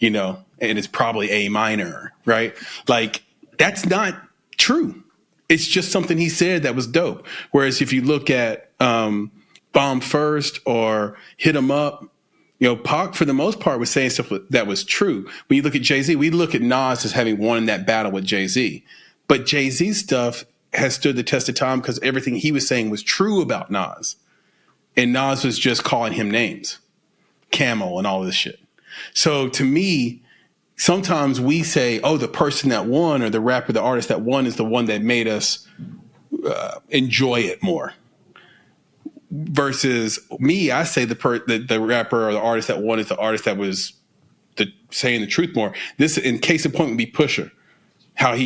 and it's probably A minor, right? Like, that's not true. It's just something he said that was dope. Whereas if you look at Bomb First or Hit 'Em Up, Pac, for the most part, was saying stuff that was true. When you look at Jay-Z, we look at Nas as having won that battle with Jay-Z. But Jay-Z's stuff has stood the test of time because everything he was saying was true about Nas. And Nas was just calling him names, Camel and all this shit. So to me, sometimes we say, oh, the person that won or the rapper, the artist that won is the one that made us enjoy it more. Versus me, I say the rapper or the artist that won is the artist that was saying the truth more. This, in case in point, would be Pusha. How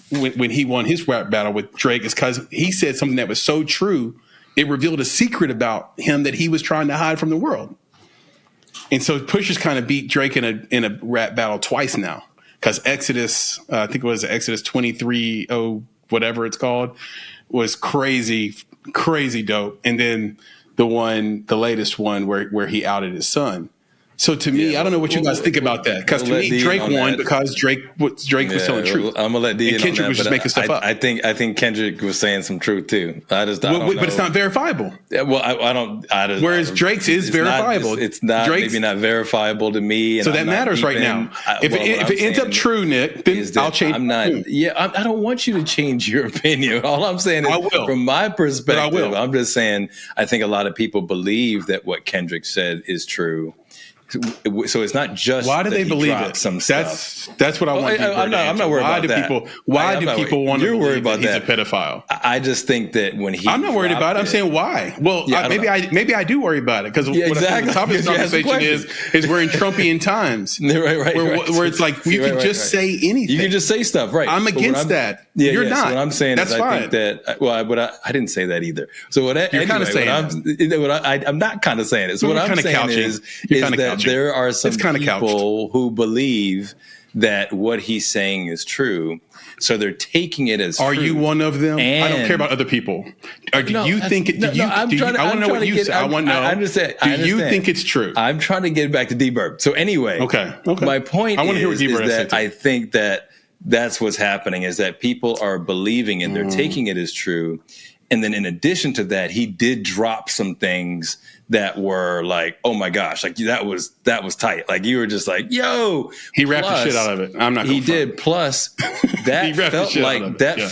when he won his rap battle with Drake is because he said something that was so true, it revealed a secret about him that he was trying to hide from the world. And so Pusha's kind of beat Drake in a rap battle twice now because Exodus, I think it was Exodus 23, whatever it's called, was crazy dope. And then the latest one where he outed his son. So to me, I don't know what you guys think about that. Because to me, Drake won because Drake was telling the truth. I'm gonna let D. And Kendrick was just making stuff up. I think Kendrick was saying some truth too. I don't know. But it's not verifiable. Yeah, well, I don't. Whereas Drake's is verifiable. It's not Drake's, maybe not verifiable to me. And so that matters right now. If it ends up true, Nick, then I'll change. I'm not. Yeah, I don't want you to change your opinion. All I'm saying is, I will. From my perspective, I will. I'm just saying I think a lot of people believe that what Kendrick said is true. So it's not just why do they believe it? Some stuff. That's what I want. I'm not worried about that. Why do people want to believe that he's a pedophile? I just think that when I'm not worried about it. I'm saying why. Well, maybe I do worry about it because what I think the topic of the conversation is we're in Trumpian times, right, where it's like you can just say anything. You can just say stuff, right? I'm against that. You're not. What I'm saying is I think that. Well, I didn't say that either. So you're kind of saying I'm not kind of saying it. So what I'm saying is that there are some people who believe that what he's saying is true. So they're taking it as Are true. You one of them? I don't care about other people. Do you think it? I want to know what you say. I want to know. I understand. Do you think it's true? I'm trying to get back to D-Bird. So anyway, okay. My point I want to hear what D-Bird is that I think that that's what's happening is that people are believing and they're taking it as true. And then in addition to that, he did drop some things that were like, oh my gosh, like that was tight. Like you were just like, yo, he rapped the shit out of it. I'm not. He did. Plus, that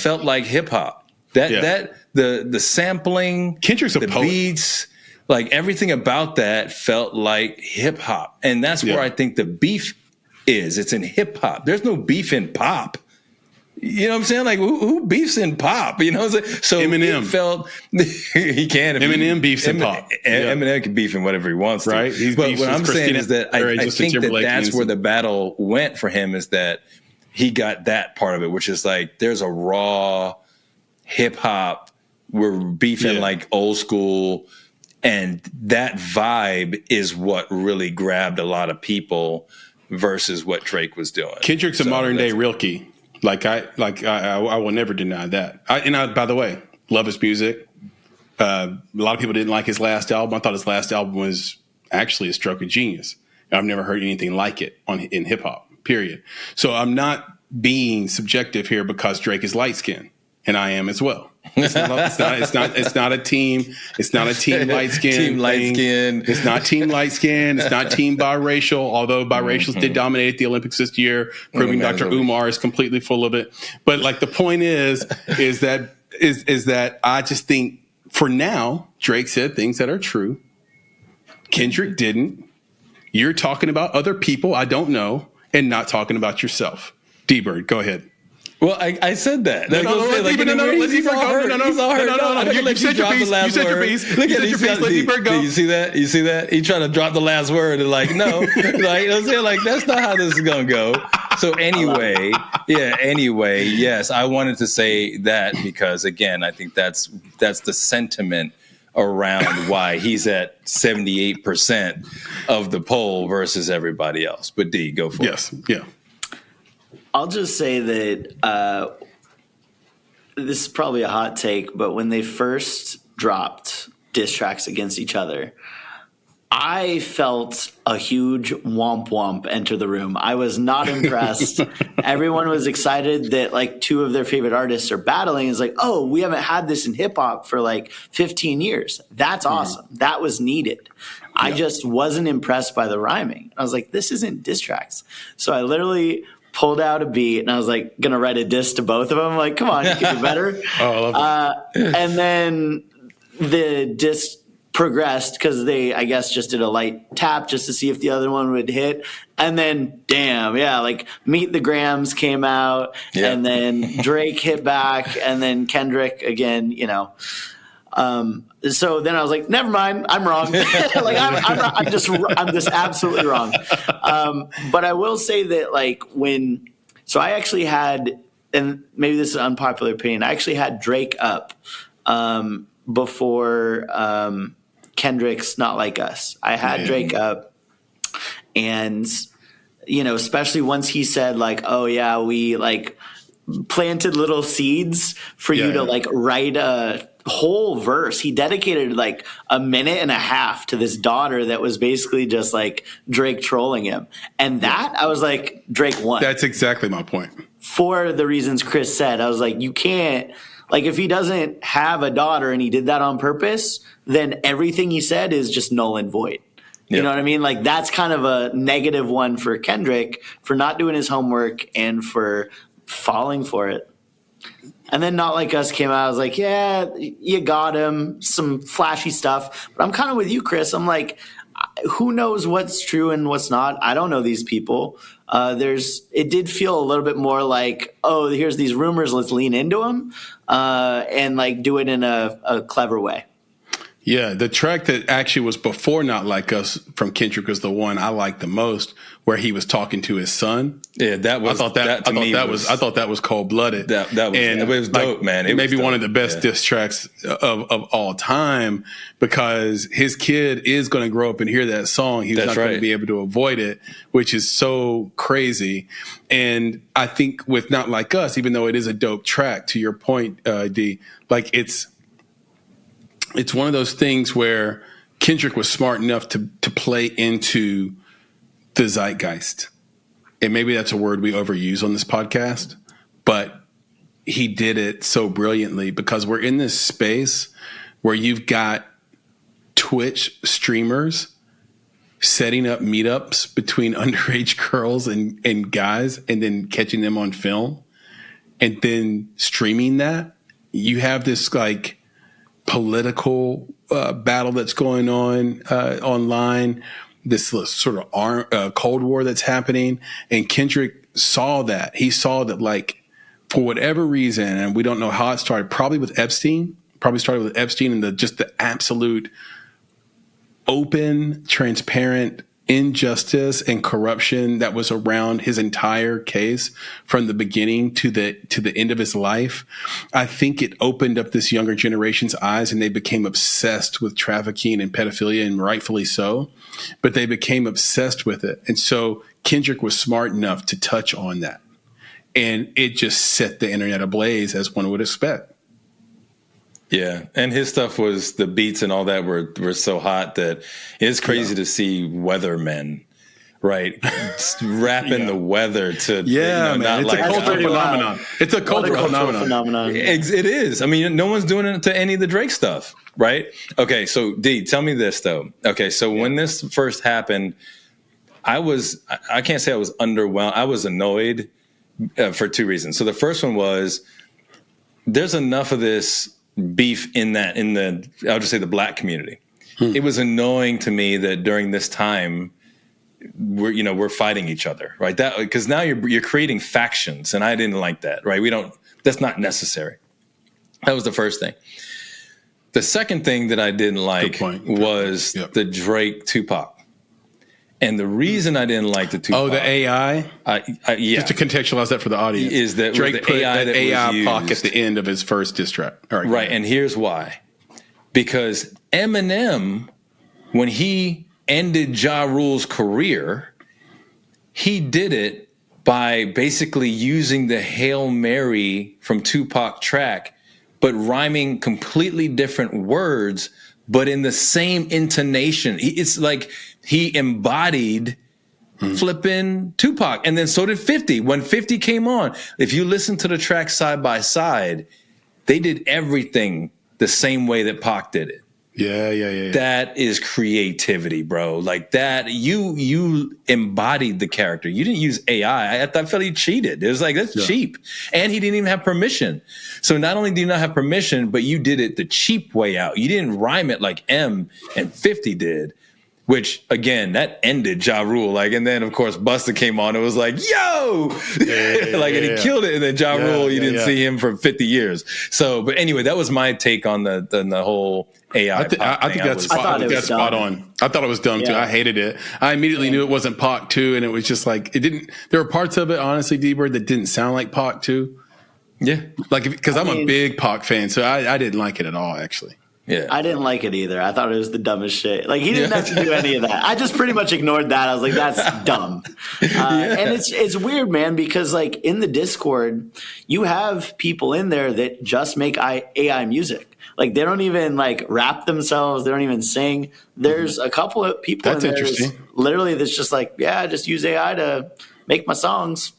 felt like hip hop. The sampling, Kendrick's a the poet. beats, like everything about that felt like hip hop. And that's where I think the beef is. It's in hip hop. There's no beef in pop. You know what I'm saying? Like who beefs in pop? You know what I'm saying? So Eminem it felt he can. Eminem beefs in pop. Eminem can beef in whatever he wants to. Right? But what I'm saying is that I think that's where the battle went for him, is that he got that part of it, which is like there's a raw hip hop. We're beefing like old school. And that vibe is what really grabbed a lot of people versus what Drake was doing. Kendrick's a modern day Rilke. I will never deny that. By the way, love his music. A lot of people didn't like his last album. I thought his last album was actually a stroke of genius. I've never heard anything like it in hip hop, period. So I'm not being subjective here because Drake is light skinned and I am as well. It's not a team. It's not a team light skin. Team light skin. It's not team light skin. It's not team biracial. Although biracials did dominate the Olympics this year, proving Dr. Umar is completely full of it. But like the point is that I just think for now Drake said things that are true. Kendrick didn't. You're talking about other people I don't know and not talking about yourself. D-Bird, go ahead. Well, I said that. He's all hurt. You said your piece. You said your piece. Look at it. Let D-Bird go. You see that? You see that? He trying to drop the last word and like, no. Like, I'm saying, like, that's not how this is going to go. So anyway, yes, I wanted to say that because, again, I think that's the sentiment around why he's at 78% of the poll versus everybody else. But D, go for it. Yes, yeah. I'll just say that this is probably a hot take, but when they first dropped diss tracks against each other, I felt a huge womp womp enter the room. I was not impressed. Everyone was excited that like two of their favorite artists are battling. It's like, oh, we haven't had this in hip hop for like 15 years. That's awesome. That was needed. I just wasn't impressed by the rhyming. I was like, this isn't diss tracks. So I literally pulled out a beat and I was like going to write a diss to both of them. Like, come on, you can do better. Oh, I love that. And then the diss progressed because they, I guess, just did a light tap just to see if the other one would hit. And then, like Meet the Grams came out and then Drake hit back and then Kendrick again, so then I was like, never mind, I'm wrong. Like I'm just absolutely wrong. But I will say that like I actually had, and maybe this is an unpopular opinion, I actually had Drake up before Kendrick's Not Like Us. I had Drake up, and especially once he said like, oh yeah, we like planted little seeds for you to like write a whole verse. He dedicated like a minute and a half to this daughter that was basically just like Drake trolling him. And that I was like, Drake won. That's exactly my point. For the reasons Chris said, I was like, you can't, like if he doesn't have a daughter and he did that on purpose, then everything he said is just null and void. You know what I mean? Like that's kind of a negative one for Kendrick for not doing his homework and for falling for it. And then Not Like Us came out. I was like, yeah, you got him. Some flashy stuff. But I'm kind of with you, Chris. I'm like, who knows what's true and what's not? I don't know these people. It did feel a little bit more like, oh, here's these rumors. Let's lean into them and like do it in a clever way. Yeah, the track that actually was before Not Like Us from Kendrick was the one I liked the most, where he was talking to his son. Yeah, that was. I thought that was cold blooded. It was dope, like, man. It may be one of the best diss tracks of all time because his kid is going to grow up and hear that song. He's not going to be able to avoid it, which is so crazy. And I think with Not Like Us, even though it is a dope track, to your point, D, like it's one of those things where Kendrick was smart enough to play into the zeitgeist. And maybe that's a word we overuse on this podcast, but he did it so brilliantly because we're in this space where you've got Twitch streamers setting up meetups between underage girls and guys and then catching them on film and then streaming that you have this like political battle that's going on online, this sort of Cold War that's happening. And Kendrick saw that. He saw that, like, for whatever reason, and we don't know how it started, probably started with Epstein and just the absolute open, transparent injustice and corruption that was around his entire case from the beginning to the end of his life. I think it opened up this younger generation's eyes, and they became obsessed with trafficking and pedophilia, and rightfully so, but they became obsessed with it. And so Kendrick was smart enough to touch on that, and it just set the internet ablaze, as one would expect. Yeah, and his stuff was, the beats and all that were so hot that it's crazy to see weathermen, right, rapping the weather to man, not it's like a cultural phenomenon. It's a cultural phenomenon. It is. I mean, no one's doing it to any of the Drake stuff, right? Okay, so D, tell me this though. Okay, so when this first happened, I can't say I was underwhelmed. I was annoyed for two reasons. So the first one was, there's enough of this beef in the I'll just say the black community. It was annoying to me that during this time we're fighting each other, right? That, because now you're creating factions, and I didn't like that, right? That's not necessary. That was the first thing. The second thing that I didn't like was the Drake Tupac. And the reason I didn't like the Tupac... Oh, the AI? Yeah. Just to contextualize that for the audience. Is that Drake put AI that that AI Pac used at the end of his first diss track. All right, and here's why. Because Eminem, when he ended Ja Rule's career, he did it by basically using the Hail Mary from Tupac track, but rhyming completely different words, but in the same intonation. It's like he embodied flipping Tupac. And then so did 50. When 50 came on, if you listen to the track side by side, they did everything the same way that Pac did it. Yeah. That is creativity, bro. Like that, you embodied the character. You didn't use AI. I felt he cheated. It was like, that's cheap. And he didn't even have permission. So not only do you not have permission, but you did it the cheap way out. You didn't rhyme it like M and 50 did, which again, that ended Ja Rule. Like, and then of course Busta came on. It was like, yo, and he killed it. And then Ja Rule, you didn't see him for 50 years. So, but anyway, that was my take on the whole AI. I think that's spot on. I thought it was dumb too. I hated it. I immediately knew it wasn't Pac 2, and it was just like, it didn't. There were parts of it, honestly, D-Bird, that didn't sound like Pac 2. Yeah, like because I'm a big Pac fan, so I didn't like it at all, actually. Yeah, I didn't like it either. I thought it was the dumbest shit. Like, he didn't have to do any of that. I just pretty much ignored that. I was like, that's dumb. And it's weird, man, because like in the Discord, you have people in there that just make AI music. Like, they don't even like rap themselves. They don't even sing. There's a couple of people in there literally that's just like, yeah, I just use AI to make my songs.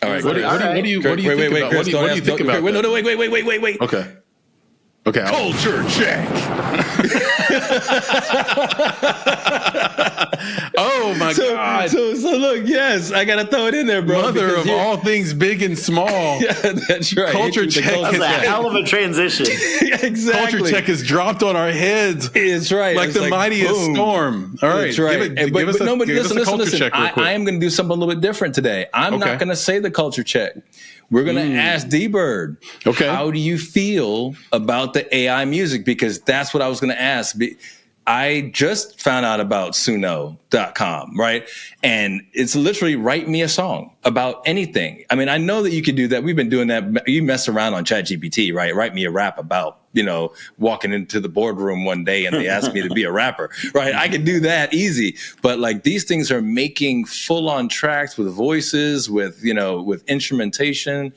All right. What do you think about that? Wait. Okay. Culture check. Oh my God. So look, yes, I gotta throw it in there, bro. Mother of all things big and small. Yeah, that's right. Culture check is a hell of a transition. Exactly. Culture check is dropped on our heads. It's right. Like the mightiest storm. All right. That's right. Give us a culture check real quick. I am going to do something a little bit different today. I'm not going to say the culture check. We're going to ask D-Bird, how do you feel about the AI music? Because that's what I was going to ask. I just found out about Suno.com, right? And it's literally write me a song about anything. I mean, I know that you can do that. We've been doing that. You mess around on ChatGPT, right? Write me a rap about, walking into the boardroom one day and they asked me to be a rapper, right? I can do that easy. But like, these things are making full on tracks with voices, with instrumentation.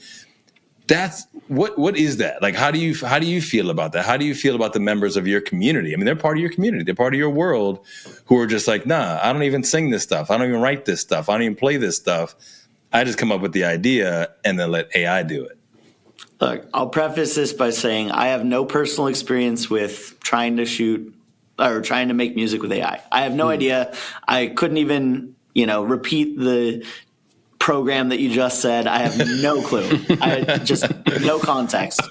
That's what is that? Like, how do you feel about that? How do you feel about the members of your community? I mean, they're part of your community. They're part of your world, who are just like, nah, I don't even sing this stuff. I don't even write this stuff. I don't even play this stuff. I just come up with the idea and then let AI do it. Look, I'll preface this by saying I have no personal experience with trying to shoot or trying to make music with AI. I have no idea. I couldn't even, repeat the program that you just said. I have no clue. I just no context.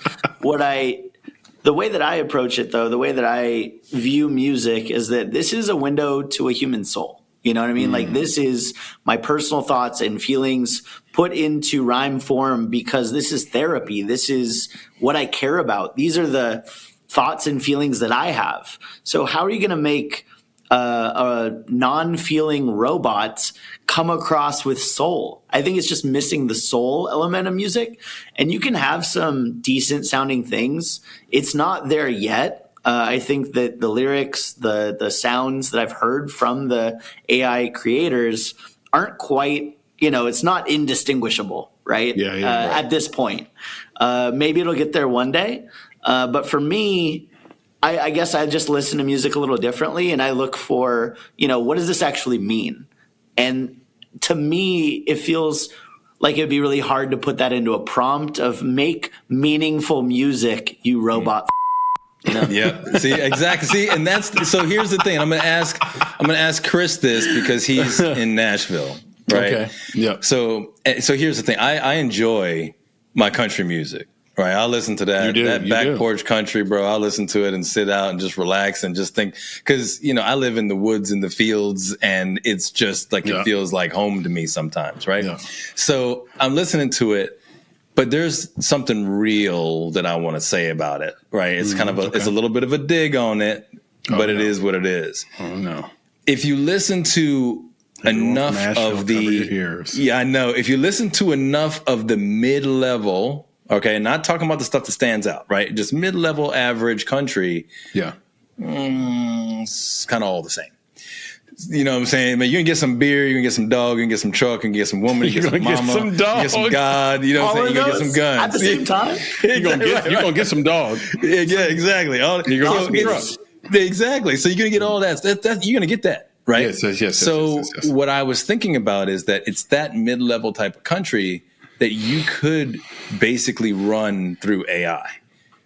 The way that I approach it, though, the way that I view music is that this is a window to a human soul. You know what I mean? Like, this is my personal thoughts and feelings put into rhyme form because this is therapy. This is what I care about. These are the thoughts and feelings that I have. So how are you going to make a non-feeling robot come across with soul? I think it's just missing the soul element of music. And you can have some decent sounding things. It's not there yet. I think that the lyrics, the sounds that I've heard from the AI creators aren't quite, it's not indistinguishable, right? Yeah, right. At this point. Maybe it'll get there one day. But for me, I guess I just listen to music a little differently, and I look for, what does this actually mean? And to me, it feels like it'd be really hard to put that into a prompt of make meaningful music, you robot. Yeah. See, exactly. See, and so here's the thing. I'm gonna ask Chris this because he's in Nashville, right? Okay. Yeah. So here's the thing. I enjoy my country music. Right, I'll listen to that back porch country, bro. I'll listen to it and sit out and just relax and just think, because I live in the woods and the fields, and it's just like it feels like home to me sometimes, right? Yeah. So I'm listening to it, but there's something real that I want to say about it, right? It's kind of it's a little bit of a dig on it, but it is what it is. Oh no! If you listen to enough of I know. If you listen to enough of the mid-level. Okay, not talking about the stuff that stands out, right? Just mid-level average country. Yeah. It's kind of all the same. You know what I'm saying? Man, you can get some beer, you can get some dog, you can get some truck, you can get some woman, you can get some mama, some dog. You get some God, you know what I'm saying? You can get some guns. At the same time? You're going to get some dog. Yeah, exactly. You're going to get some truck. Exactly. So you're going to get all that. You're going to get that, right? Yes. So what I was thinking about is that it's that mid-level type of country that you could basically run through AI,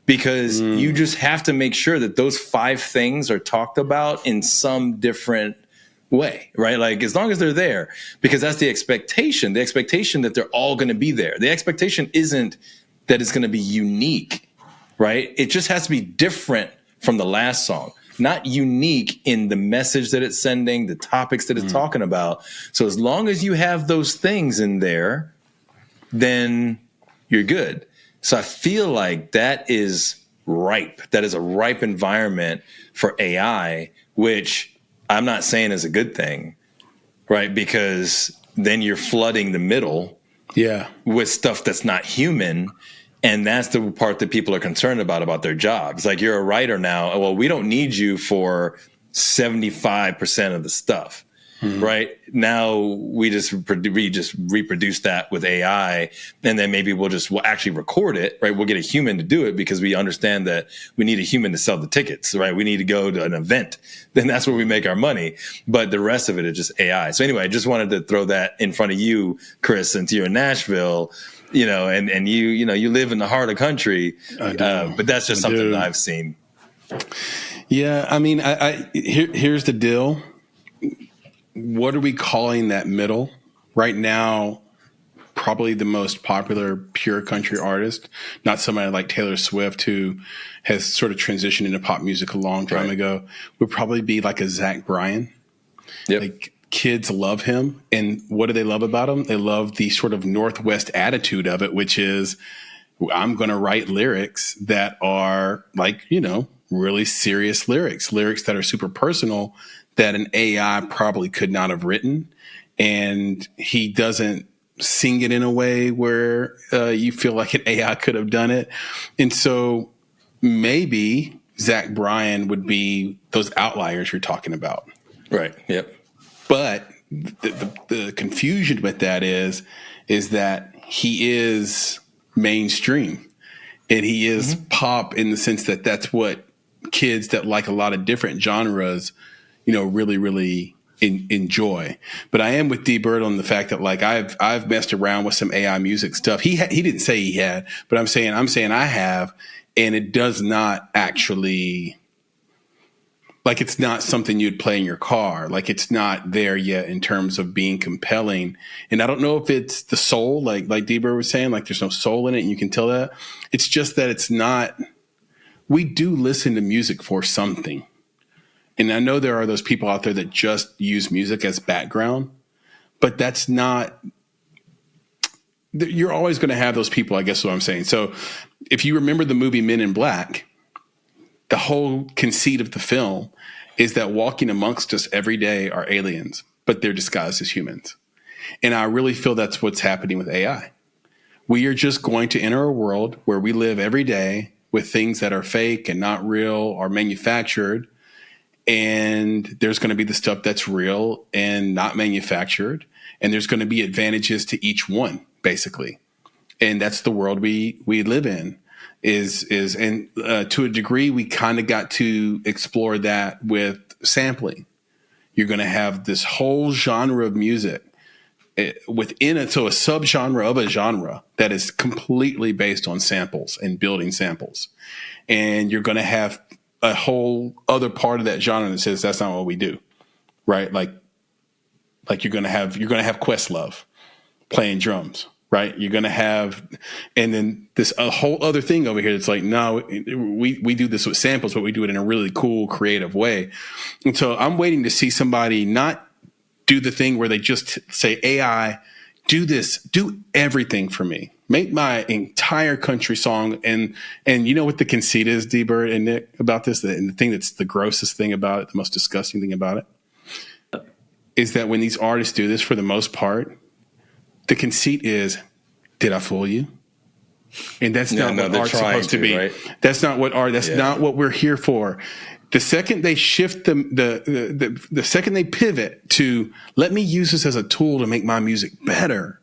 because you just have to make sure that those 5 things are talked about in some different way, right? Like, as long as they're there, because that's the expectation that they're all going to be there. The expectation isn't that it's going to be unique, right? It just has to be different from the last song, not unique in the message that it's sending, the topics that it's talking about. So as long as you have those things in there, then you're good. So I feel like that is ripe. That is a ripe environment for AI, which I'm not saying is a good thing, right? Because then you're flooding the middle with stuff that's not human. And that's the part that people are concerned about their jobs. Like, you're a writer now. Well, we don't need you for 75% of the stuff. Right now, we just reproduce that with AI, and then maybe we'll actually record it. Right, we'll get a human to do it because we understand that we need a human to sell the tickets. Right, we need to go to an event. Then that's where we make our money. But the rest of it is just AI. So anyway, I just wanted to throw that in front of you, Chris, since you're in Nashville. And you live in the heart of country. But that's just something that I've seen. Yeah, I mean, here's the deal. What are we calling that middle? Right now, probably the most popular pure country artist, not somebody like Taylor Swift, who has sort of transitioned into pop music a long time ago, would probably be like a Zach Bryan. Yep. Like, kids love him. And what do they love about him? They love the sort of Northwest attitude of it, which is, I'm going to write lyrics that are like, really serious lyrics that are super personal, that an AI probably could not have written. And he doesn't sing it in a way where you feel like an AI could have done it. And so maybe Zach Bryan would be those outliers you're talking about. Right. Yep. But the confusion with that is that he is mainstream, and he is pop in the sense that that's what kids that like a lot of different genres really, really enjoy. But I am with D Bird on the fact that, like, I've messed around with some AI music stuff. He didn't say he had, but I'm saying I have, and it does not actually Like it's not something you'd play in your car. Like it's not there yet in terms of being compelling. And I don't know if it's the soul, like D-Bird was saying, like there's no soul in it and you can tell that. It's just that it's not, we do listen to music for something. And I know there are those people out there that just use music as background, but that's not, you're always going to have those people, I guess is what I'm saying. So if you remember the movie Men in Black, the whole conceit of the film is that walking amongst us every day are aliens, but they're disguised as humans. And I really feel that's what's happening with AI. We are just going to enter a world where we live every day with things that are fake and not real or manufactured. And there's going to be the stuff that's real and not manufactured. And there's going to be advantages to each one, basically. And that's the world we live in. And to a degree, we kind of got to explore that with sampling. You're going to have this whole genre of music within it. So a subgenre of a genre that is completely based on samples and building samples. And you're going to have a whole other part of that genre that says that's not what we do. Right. Like you're going to have Questlove playing drums. Right. You're going to have, and then a whole other thing over here that's like, no, we do this with samples, but we do it in a really cool, creative way. And so I'm waiting to see somebody not do the thing where they just say, AI, do this, do everything for me. Make my entire country song. And you know what the conceit is, D-Bird and Nick, about this? And the thing that's the grossest thing about it, the most disgusting thing about it, is that when these artists do this, for the most part, the conceit is, did I fool you? And that's not what art's supposed to be. Right? That's not what art. That's not what we're here for. The second they shift the second they pivot to let me use this as a tool to make my music better,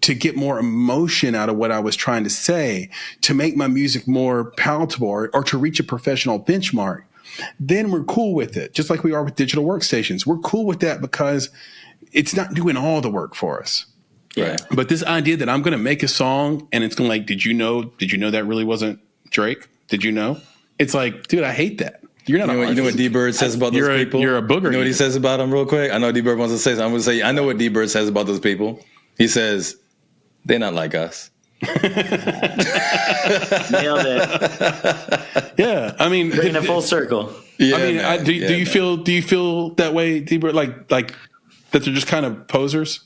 to get more emotion out of what I was trying to say, to make my music more palatable, or to reach a professional benchmark, then we're cool with it. Just like we are with digital workstations, we're cool with that because it's not doing all the work for us. Right. But this idea that I'm going to make a song and it's going to like, did you know that really wasn't Drake? Did you know? It's like, dude, I hate that. You're not. You know what D-Bird says about those people? You're a booger. You know what he says about them real quick? I know D-Bird wants to say something. I'm going to say, I know what D-Bird says about those people. He says, they're not like us. Nailed it. Yeah. I mean, bringing it full circle. Yeah, I mean, do you feel that way, D-Bird? Like that they're just kind of posers?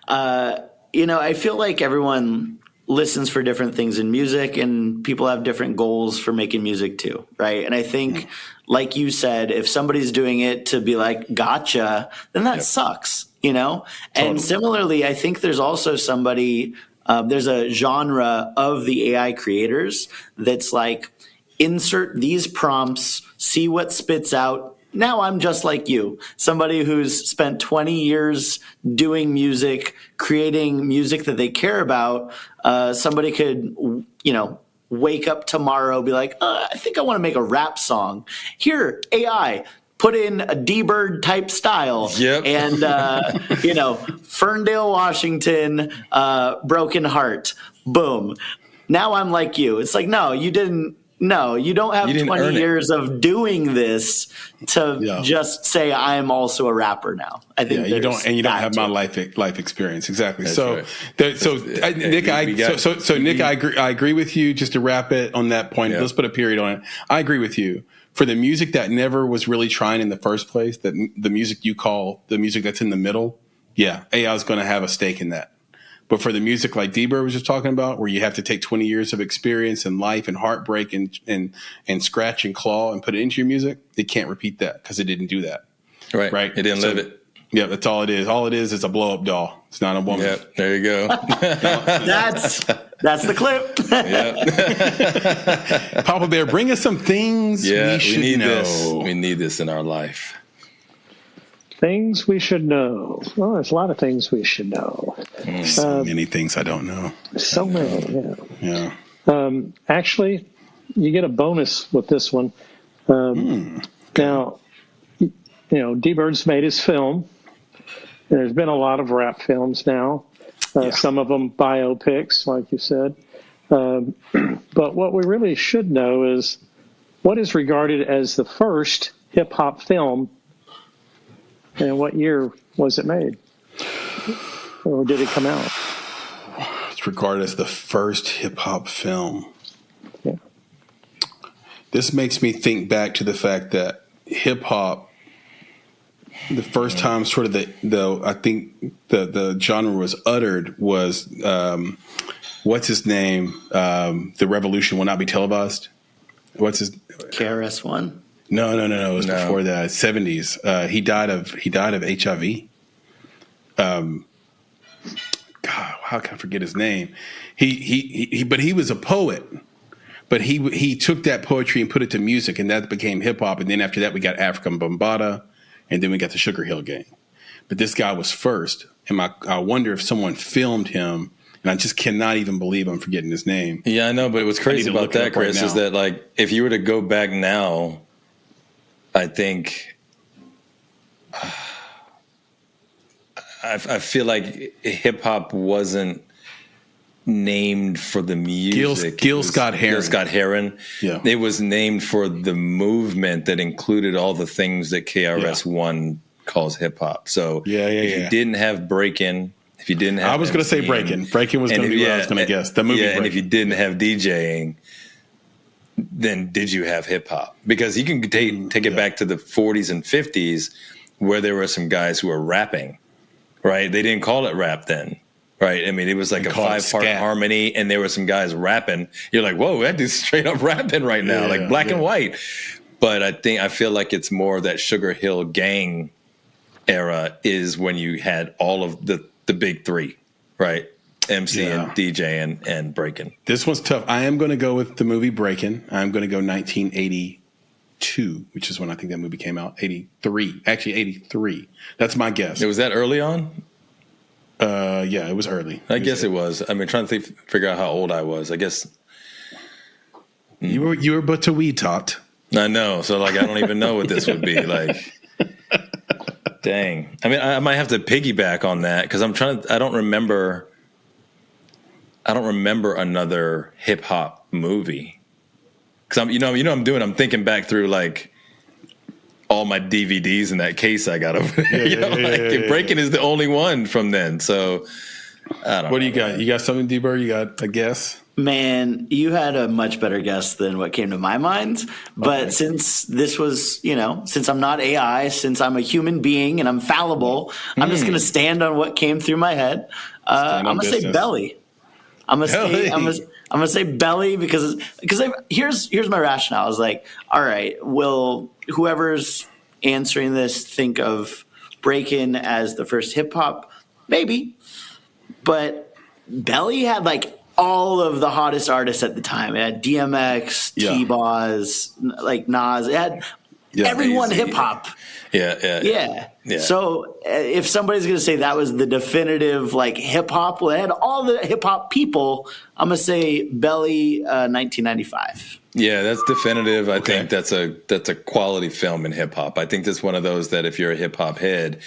I feel like everyone listens for different things in music, and people have different goals for making music too, right? And I think, like you said, if somebody's doing it to be like, gotcha, then that sucks, Totally. And similarly, I think there's also there's a genre of the AI creators that's like, insert these prompts, see what spits out. Now I'm just like you, somebody who's spent 20 years doing music, creating music that they care about. Somebody could, wake up tomorrow, be like, I think I want to make a rap song. Here, AI, put in a D-Bird type style. Yep. And, Ferndale, Washington, Broken Heart. Boom. Now I'm like you. It's like, no, you didn't. No, you don't have 20 years of doing this to just say I am also a rapper now. I think you don't have my life experience exactly. That's right. Nick, I agree with you. Just to wrap it on that point, let's put a period on it. I agree with you. For the music that never was really trying in the first place, that the music you call the music that's in the middle, AI is going to have a stake in that. But for the music like D-Bird was just talking about, where you have to take 20 years of experience and life and heartbreak and scratch and claw and put it into your music, they can't repeat that because it didn't do that. Right. It didn't live it. Yeah, that's all it is. All it is a blow-up doll. It's not a woman. Yep, there you go. That's the clip. Papa Bear, bring us some things we should know. This. We need this in our life. Things we should know. Well, there's a lot of things we should know. So many things I don't know. So many, yeah. Actually, you get a bonus with this one. Now, D-Bird's made his film. There's been a lot of rap films now. Some of them biopics, like you said. But what we really should know is what is regarded as the first hip hop film, and what year was it made? Or did it come out? It's regarded as the first hip hop film. Yeah. This makes me think back to the fact that hip hop, the first time sort of I think the genre was uttered was what's his name? The revolution will not be televised. What's his KRS-One? No. It was before that. 70s. He died of HIV. God, how can I forget his name? But he was a poet. But he took that poetry and put it to music, and that became hip hop. And then after that, we got African Bambaataa, and then we got the Sugar Hill Gang. But this guy was first, and I wonder if someone filmed him. And I just cannot even believe I'm forgetting his name. Yeah, I know. But what's crazy about that, Chris, is that like if you were to go back now, I think I feel like hip hop wasn't named for the music. Gil Scott-Heron. Yeah. It was named for the movement that included all the things that KRS-One calls hip hop. So if you didn't have breaking, if you didn't have, I was going to say breaking. Breaking was going to be what I was going to guess. The movie. Yeah, and if you didn't have DJing, then did you have hip hop? Because you can take it back to the 40s and 50s, where there were some guys who were rapping. Right? They didn't call it rap then. Right? I mean, it was like a 5-part harmony, and there were some guys rapping. You're like, whoa, that dude's straight up rapping right now, like black and white. But I feel like it's more that Sugar Hill Gang era is when you had all of the big three, right? MC and DJ and Breaking. This one's tough. I am going to go with the movie Breaking. I'm going to go 1982, which is when I think that movie came out. 83. Actually, 83. That's my guess. Was that early on? Yeah, it was early. I guess it was. I mean, trying to figure out how old I was. I guess you were but to weed talked. I know. So like, I don't even know what this would be like. Dang. I mean, I might have to piggyback on that because I don't remember another hip hop movie. Because I'm thinking back through like all my DVDs in that case I got over there. Breaking is the only one from then. So I don't know. What do you got? You got something, D-Bird? You got a guess? Man, you had a much better guess than what came to my mind. But since this was, since I'm not AI, since I'm a human being and I'm fallible, I'm just going to stand on what came through my head. I'm going to say Belly. I'm gonna say Belly because here's my rationale. I was like, all right, will whoever's answering this think of Breakin' as the first hip hop? Maybe, but Belly had like all of the hottest artists at the time. It had DMX, T-Boz, like Nas. It had everyone hip hop. Yeah. So if somebody's going to say that was the definitive like hip hop, well, it had all the hip hop people. I'm going to say Belly, 1995. Yeah, that's definitive. I think that's a quality film in hip hop. I think that's one of those that if you're a hip hop head,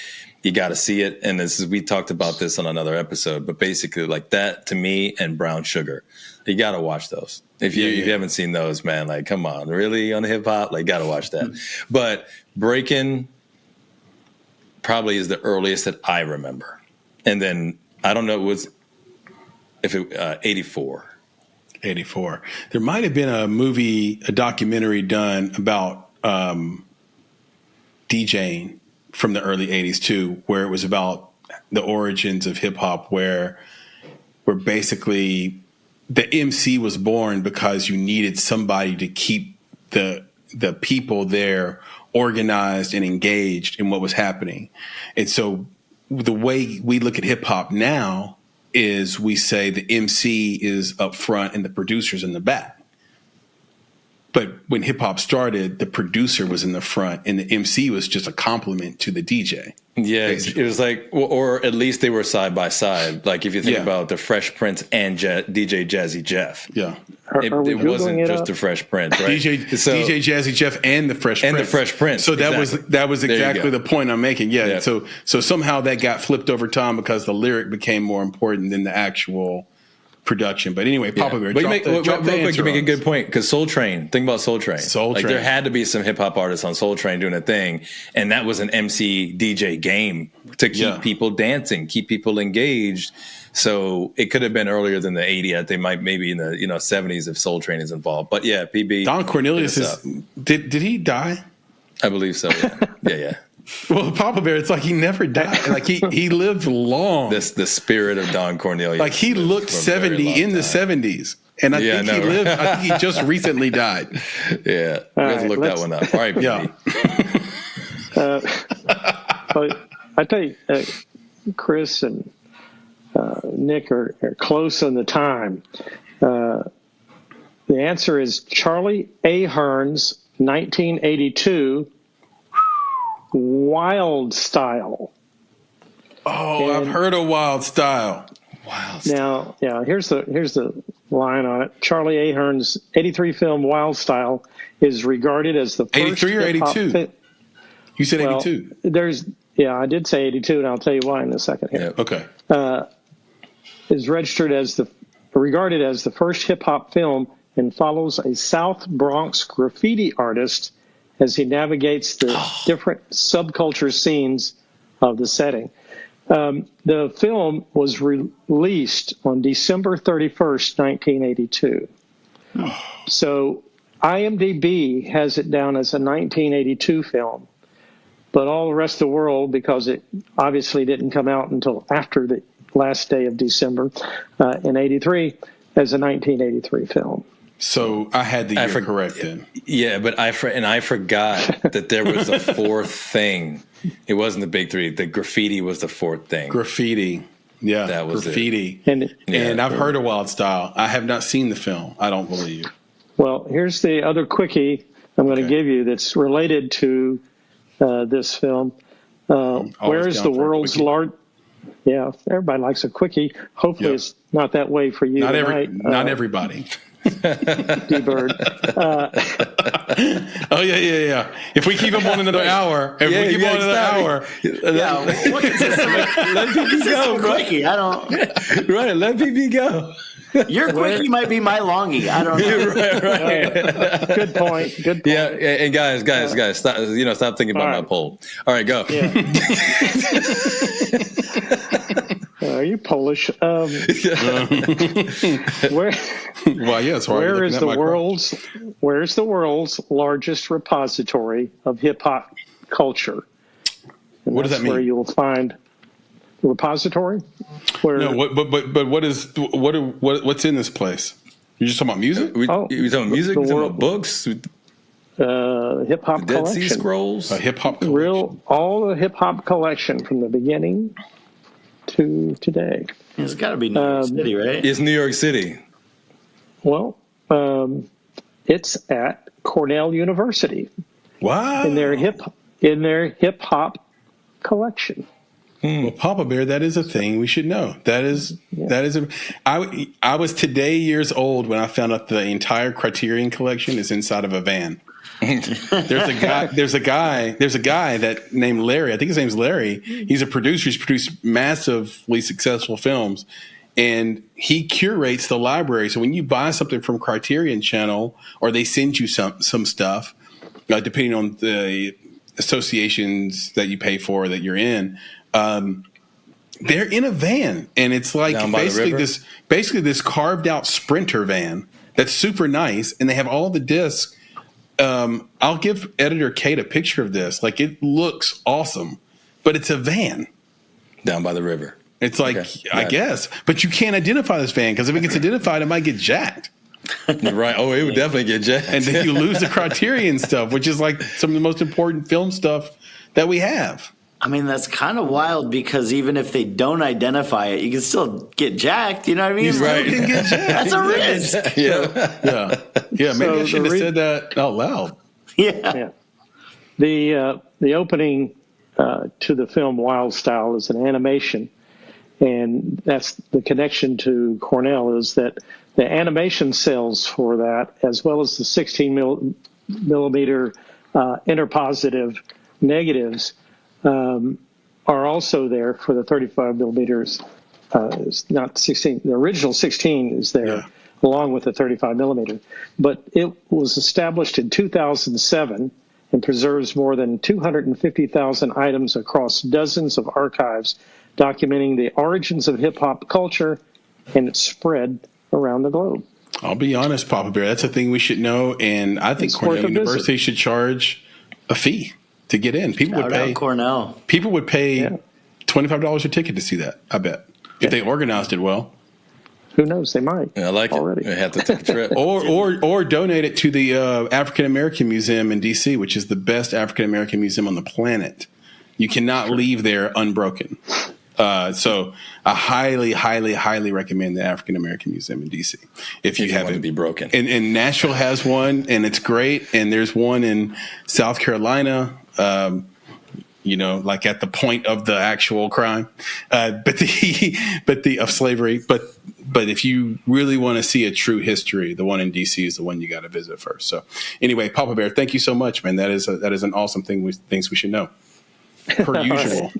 you got to see it. And we talked about this on another episode, but basically like that to me and Brown Sugar, you got to watch those. If you haven't seen those, man, like, come on, really on hip hop? Like, got to watch that. But Breakin' probably is the earliest that I remember. And then I don't know, 84. 84. There might have been a documentary done about DJing from the early 80s too, where it was about the origins of hip hop, where basically the MC was born because you needed somebody to keep the people there organized and engaged in what was happening. And so the way we look at hip hop now is we say the MC is up front and the producer's in the back. But when hip hop started, the producer was in the front and the MC was just a compliment to the DJ. Yeah, basically. It was like, or at least they were side by side. Like if you think about the Fresh Prince and DJ Jazzy Jeff. Yeah. It wasn't just the Fresh Prince, right? DJ Jazzy Jeff and the Fresh Prince. And the Fresh Prince. So that was exactly the point I'm making. Yeah. So somehow that got flipped over time because the lyric became more important than the actual production. But anyway, Papa Bear. But real quick, you make a good point, because Soul Train. Think about Soul Train. There had to be some hip hop artists on Soul Train doing a thing, and that was an MC DJ game to keep people dancing, keep people engaged. So it could have been earlier than the 80s. They might maybe in the 70s if Soul Train is involved. But yeah, PB. Don Cornelius did he die? I believe so. Yeah. Well, Papa Bear, it's like he never died. Like he lived long. The spirit of Don Cornelius. Like he looked 70 in the 70s. And I think he lived. I think he just recently died. Yeah, we have to look that one up. All right, PB. I tell you, Chris and Nick are close on the time. The answer is Charlie Ahearn's 1982 Wild Style. Oh, I've heard of Wild Style. Now, here's the line on it. Charlie Ahearn's 83 film Wild Style is regarded as the first 83 or 82? You said 82. I did say 82, and I'll tell you why in a second here. Yeah, okay. Is regarded as the first hip hop film, and follows a South Bronx graffiti artist as he navigates the different subculture scenes of the setting. The film was released on December 31st, 1982. So IMDb has it down as a 1982 film, but all the rest of the world, because it obviously didn't come out until after the last day of December in 83, as a 1983 film. So I had the year correct then. Yeah, but I forgot that there was a fourth thing. It wasn't the big three. The graffiti was the fourth thing. Graffiti. Yeah, that was graffiti. It. And I've heard of Wild Style. I have not seen the film. I don't believe. Well, here's the other quickie I'm going to give you that's related to this film. Where is the world's large? Yeah, everybody likes a quickie. Hopefully it's not that way for you tonight. Not everybody. D-Bird. Yeah. If we keep him on another hour, let PB go, quickie. I don't. Right, let PB go. Your quickie might be my longie. I don't know. right. Good point. Yeah, and guys, stop. Stop thinking about my poll. All right, go. Yeah. Are you Polish? Where is the world's largest repository of hip hop culture? And what does that mean? Where you will find repository. What's in this place? You're just talking about music? We talking about music? We talking about books? Hip hop collection. Dead Sea Scrolls. A hip hop collection. All the hip hop collection from the beginning to today. It's got to be New York City, right? It's New York City. Well, it's at Cornell University. Wow. In their hip hop collection. Well, Papa Bear, that is a thing we should know. That is. I was today years old when I found out the entire Criterion collection is inside of a van. There's a guy that named Larry. I think his name's Larry. He's a producer. He's produced massively successful films, and he curates the library. So when you buy something from Criterion Channel, or they send you some stuff, depending on the associations that you pay for that you're in, they're in a van, and it's like basically this carved out Sprinter van that's super nice, and they have all the discs. I'll give editor Kate a picture of this. Like, it looks awesome, but it's a van down by the river. It's like, I guess, but you can't identify this van, because if it gets identified, it might get jacked. Right. Oh, it would definitely get jacked. And then you lose the Criterion stuff, which is like some of the most important film stuff that we have. I mean, that's kind of wild, because even if they don't identify it, you can still get jacked. You know what I mean? You still can get jacked. That's a risk. Yeah. Maybe I should have said that out loud. Yeah. The opening to the film Wild Style is an animation, and that's the connection to Cornell, is that the animation cells for that, as well as the 16 millimeter interpositive negatives, are also there for the 35 millimeters It's not 16. The original 16 is there, along with the 35 millimeter. But it was established in 2007 and preserves more than 250,000 items across dozens of archives, documenting the origins of hip-hop culture and its spread around the globe. I'll be honest, Papa Bear, that's a thing we should know, and I think Cornell University should charge a fee to get in. People would pay $25 a ticket to see that, I bet, if they organized it well. Who knows? They might. I like already. It. I have to take a trip. or donate it to the African American Museum in D.C., which is the best African American museum on the planet. You cannot leave there unbroken. So I highly, highly, highly recommend the African American Museum in D.C. If you haven't to be broken. And Nashville has one, and it's great. And there's one in South Carolina. Like at the point of the actual crime, but the of slavery. But if you really want to see a true history, the one in DC is the one you got to visit first. So anyway, Papa Bear, thank you so much, man. That is an awesome thing. Things we should know. Per usual.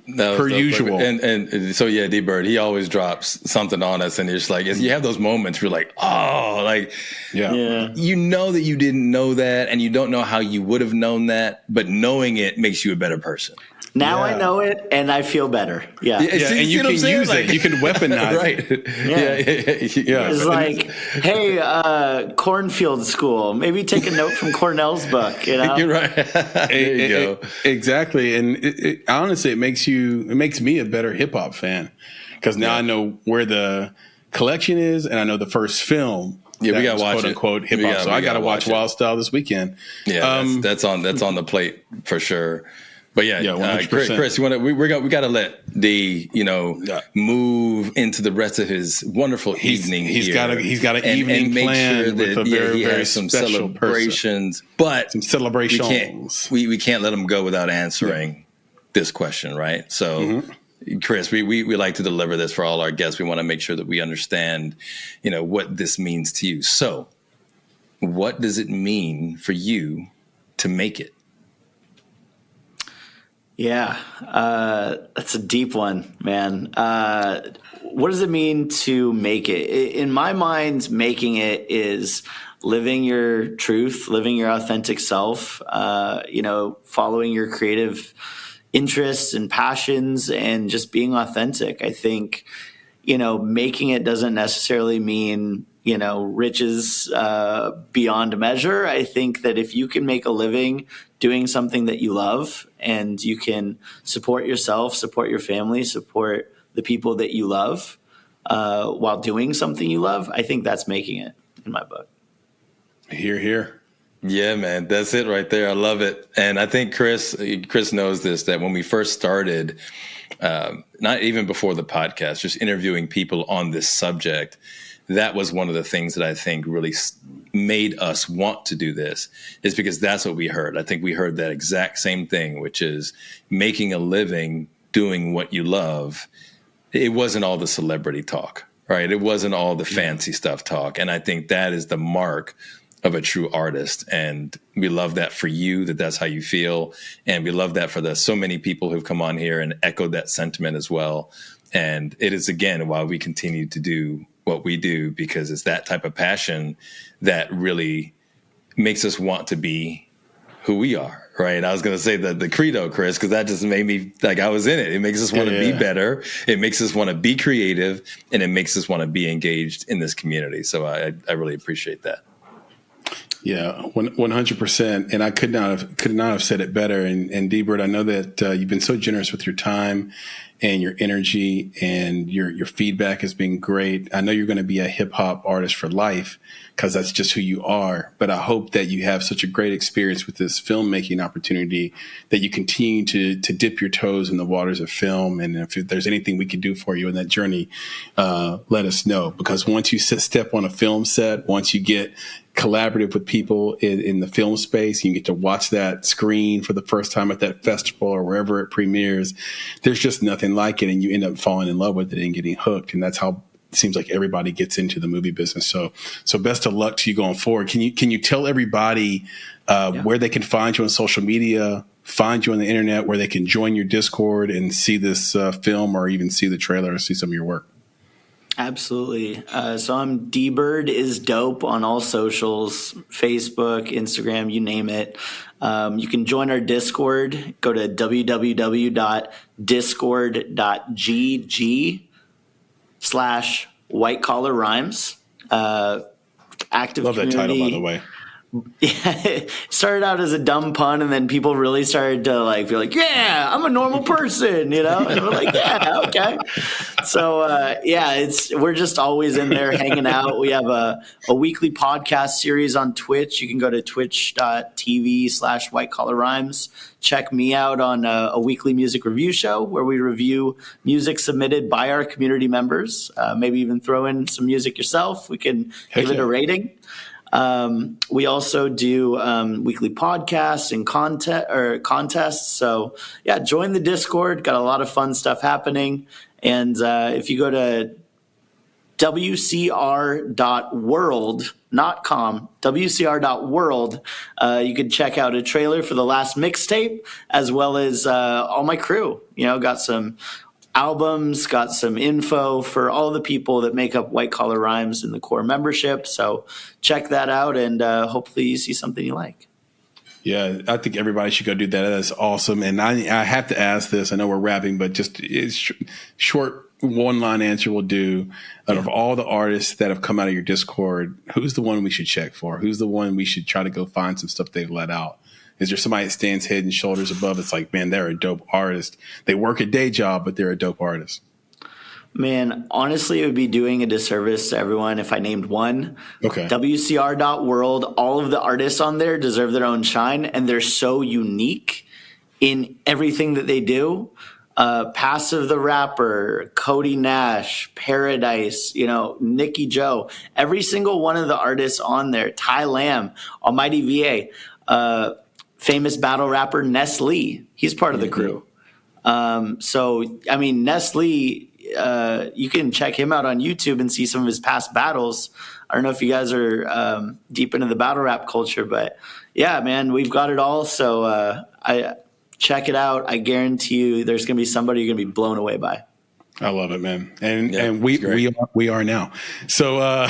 Usual. And so yeah, D-Bird, he always drops something on us, and you're just like, you have those moments where you're like, oh, like, you know that you didn't know that, and you don't know how you would have known that, but knowing it makes you a better person. Now I know it, and I feel better. Yeah. And you can use it. You can weaponize it. Yeah. It's like, hey, cornfield school, maybe take a note from Cornell's book. You're right. There you go. Exactly. And honestly, it makes me a better hip hop fan, because now I know where the collection is, and I know the first film. Yeah, we gotta watch quote unquote hip hop. So I gotta watch Wild Style this weekend. Yeah, that's on the plate for sure. But Chris, we got to let D, move into the rest of his wonderful evening. He's got an evening plan sure with a very, very some special celebrations. Person. But some celebrations. We can't let him go without answering this question, right? So, Chris, we like to deliver this for all our guests. We want to make sure that we understand, what this means to you. So, what does it mean for you to make it? Yeah, that's a deep one, man. What does it mean to make it? In my mind, making it is living your truth, living your authentic self, following your creative interests and passions, and just being authentic. I think, making it doesn't necessarily mean, riches beyond measure. I think that if you can make a living doing something that you love, and you can support yourself, support your family, support the people that you love while doing something you love, I think that's making it in my book. Hear, hear. Yeah, man, that's it right there. I love it. And I think Chris knows this, that when we first started, not even before the podcast, just interviewing people on this subject, that was one of the things that I think really made us want to do this, is because that's what we heard. I think we heard that exact same thing, which is making a living doing what you love. It wasn't all the celebrity talk, right? It wasn't all the fancy stuff talk. And I think that is the mark of a true artist. And we love that for you, that's how you feel. And we love that for the so many people who've come on here and echoed that sentiment as well. And it is, again, why we continue to do what we do, because it's that type of passion that really makes us want to be who we are, right? I was going to say the credo, Chris, because that just made me like I was in it. It makes us want to be better. It makes us want to be creative, and it makes us want to be engaged in this community. So I really appreciate that. Yeah, 100%. And I could not have said it better. And D-Bird, I know that you've been so generous with your time and your energy, and your feedback has been great. I know you're going to be a hip hop artist for life, because that's just who you are. But I hope that you have such a great experience with this filmmaking opportunity that you continue to dip your toes in the waters of film. And if there's anything we can do for you in that journey, let us know. Because once you step on a film set, once you get collaborative with people in the film space, you get to watch that screen for the first time at that festival or wherever it premieres, there's just nothing like it. And you end up falling in love with it and getting hooked. And that's how it seems like everybody gets into the movie business. So best of luck to you going forward. Can you tell everybody where they can find you on social media, find you on the internet, where they can join your Discord and see this film, or even see the trailer or see some of your work? Absolutely. So I'm D-Bird is dope on all socials, Facebook, Instagram, you name it. You can join our Discord. Go to www.discord.gg/white collar rhymes. Active Love that community. title, by the way. Yeah, it started out as a dumb pun, and then people really started to like be like, "Yeah, I'm a normal person," you know. And we're like, "Yeah, okay." So we're just always in there hanging out. We have a weekly podcast series on Twitch. You can go to twitch.tv/white collar rhymes. Check me out on a weekly music review show where we review music submitted by our community members. Maybe even throw in some music yourself. We can give it a rating. We also do weekly podcasts and contests. So yeah, join the Discord. Got a lot of fun stuff happening. And if you go to wcr.world, not com, wcr.world, you can check out a trailer for the last mixtape, as well as all my crew. You know, got some albums, got some info for all the people that make up White Collar Rhymes in the core membership. So check that out, and hopefully you see something you like. Yeah, I think everybody should go do that. That's awesome. And I have to ask this. I know we're wrapping, but just it's short one-line answer will do. Out of all the artists that have come out of your Discord, who's the one we should check for? Who's the one we should try to go find some stuff they've let out? Is there somebody that stands head and shoulders above? It's like, man, they're a dope artist. They work a day job, but they're a dope artist. Man, honestly, it would be doing a disservice to everyone if I named one. Okay. WCR.world, all of the artists on there deserve their own shine, and they're so unique in everything that they do. Passive the Rapper, Cody Nash, Paradise, Nikki Joe, every single one of the artists on there, Ty Lamb, Almighty VA, famous battle rapper Ness Lee. He's part of the crew. Ness Lee, you can check him out on YouTube and see some of his past battles. I don't know if you guys are deep into the battle rap culture, but yeah, man, we've got it all. So I check it out. I guarantee you there's going to be somebody you're going to be blown away by. I love it, man. And we are now. So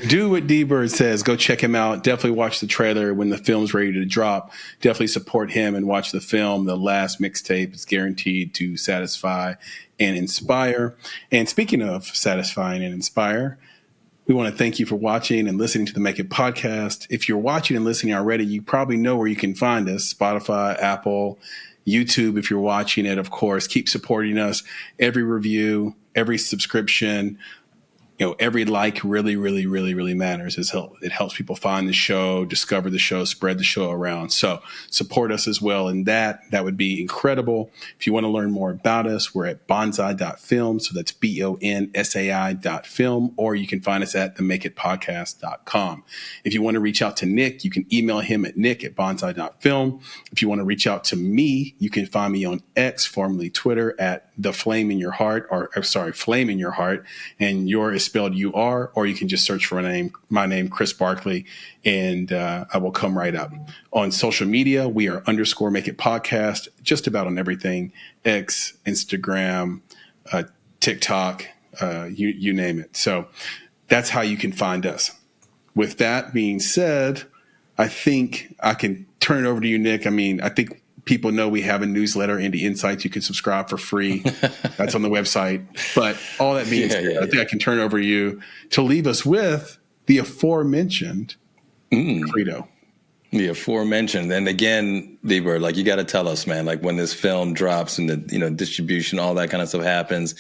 do what D-Bird says. Go check him out. Definitely watch the trailer when the film's ready to drop. Definitely support him and watch the film. The last mixtape is guaranteed to satisfy and inspire. And speaking of satisfying and inspire, we want to thank you for watching and listening to the Make It podcast. If you're watching and listening already, you probably know where you can find us: Spotify, Apple, YouTube. If you're watching it, of course, keep supporting us. Every review, every subscription, every like really, really, really, really matters. It helps people find the show, discover the show, spread the show around. So support us as well. And that would be incredible. If you want to learn more about us, we're at bonsai.film. So that's BONSAI.film, or you can find us at themakeitpodcast.com. If you want to reach out to Nick, you can email him at nick@bonsai.film. If you want to reach out to me, you can find me on X, formerly Twitter, at the Flame in Your Heart, Flame in Your Heart, and your is spelled UR, or you can just search for my name, Chris Barkley, and I will come right up. On social media, we are _Make It Podcast, just about on everything: X, Instagram, TikTok, you name it. So that's how you can find us. With that being said, I think I can turn it over to you, Nick. I think people know we have a newsletter, Indie Insights. You can subscribe for free. That's on the website. But all that means, I think I can turn it over to you to leave us with the aforementioned credo. The aforementioned. And again, D-Bird, you got to tell us, man, when this film drops and the, distribution, all that kind of stuff happens,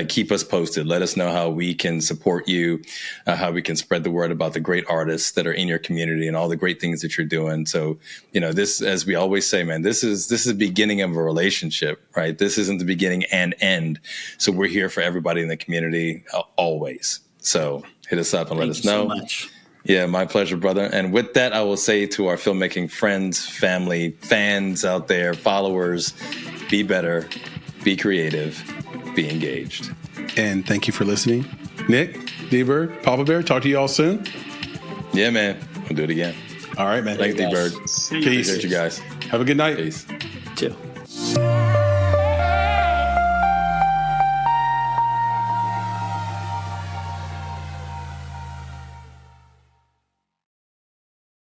keep us posted. Let us know how we can support you, how we can spread the word about the great artists that are in your community and all the great things that you're doing. So, this, as we always say, man, this is the beginning of a relationship, right? This isn't the beginning and end. So we're here for everybody in the community always. So hit us up and let us know. Thank you so much. Yeah, my pleasure, brother. And with that, I will say to our filmmaking friends, family, fans out there, followers, be better, be creative, be engaged. And thank you for listening. Nick, D-Bird, Papa Bear, talk to you all soon. Yeah, man. We'll do it again. All right, man. Thanks, D-Bird. Peace. Appreciate you guys. Have a good night. Peace.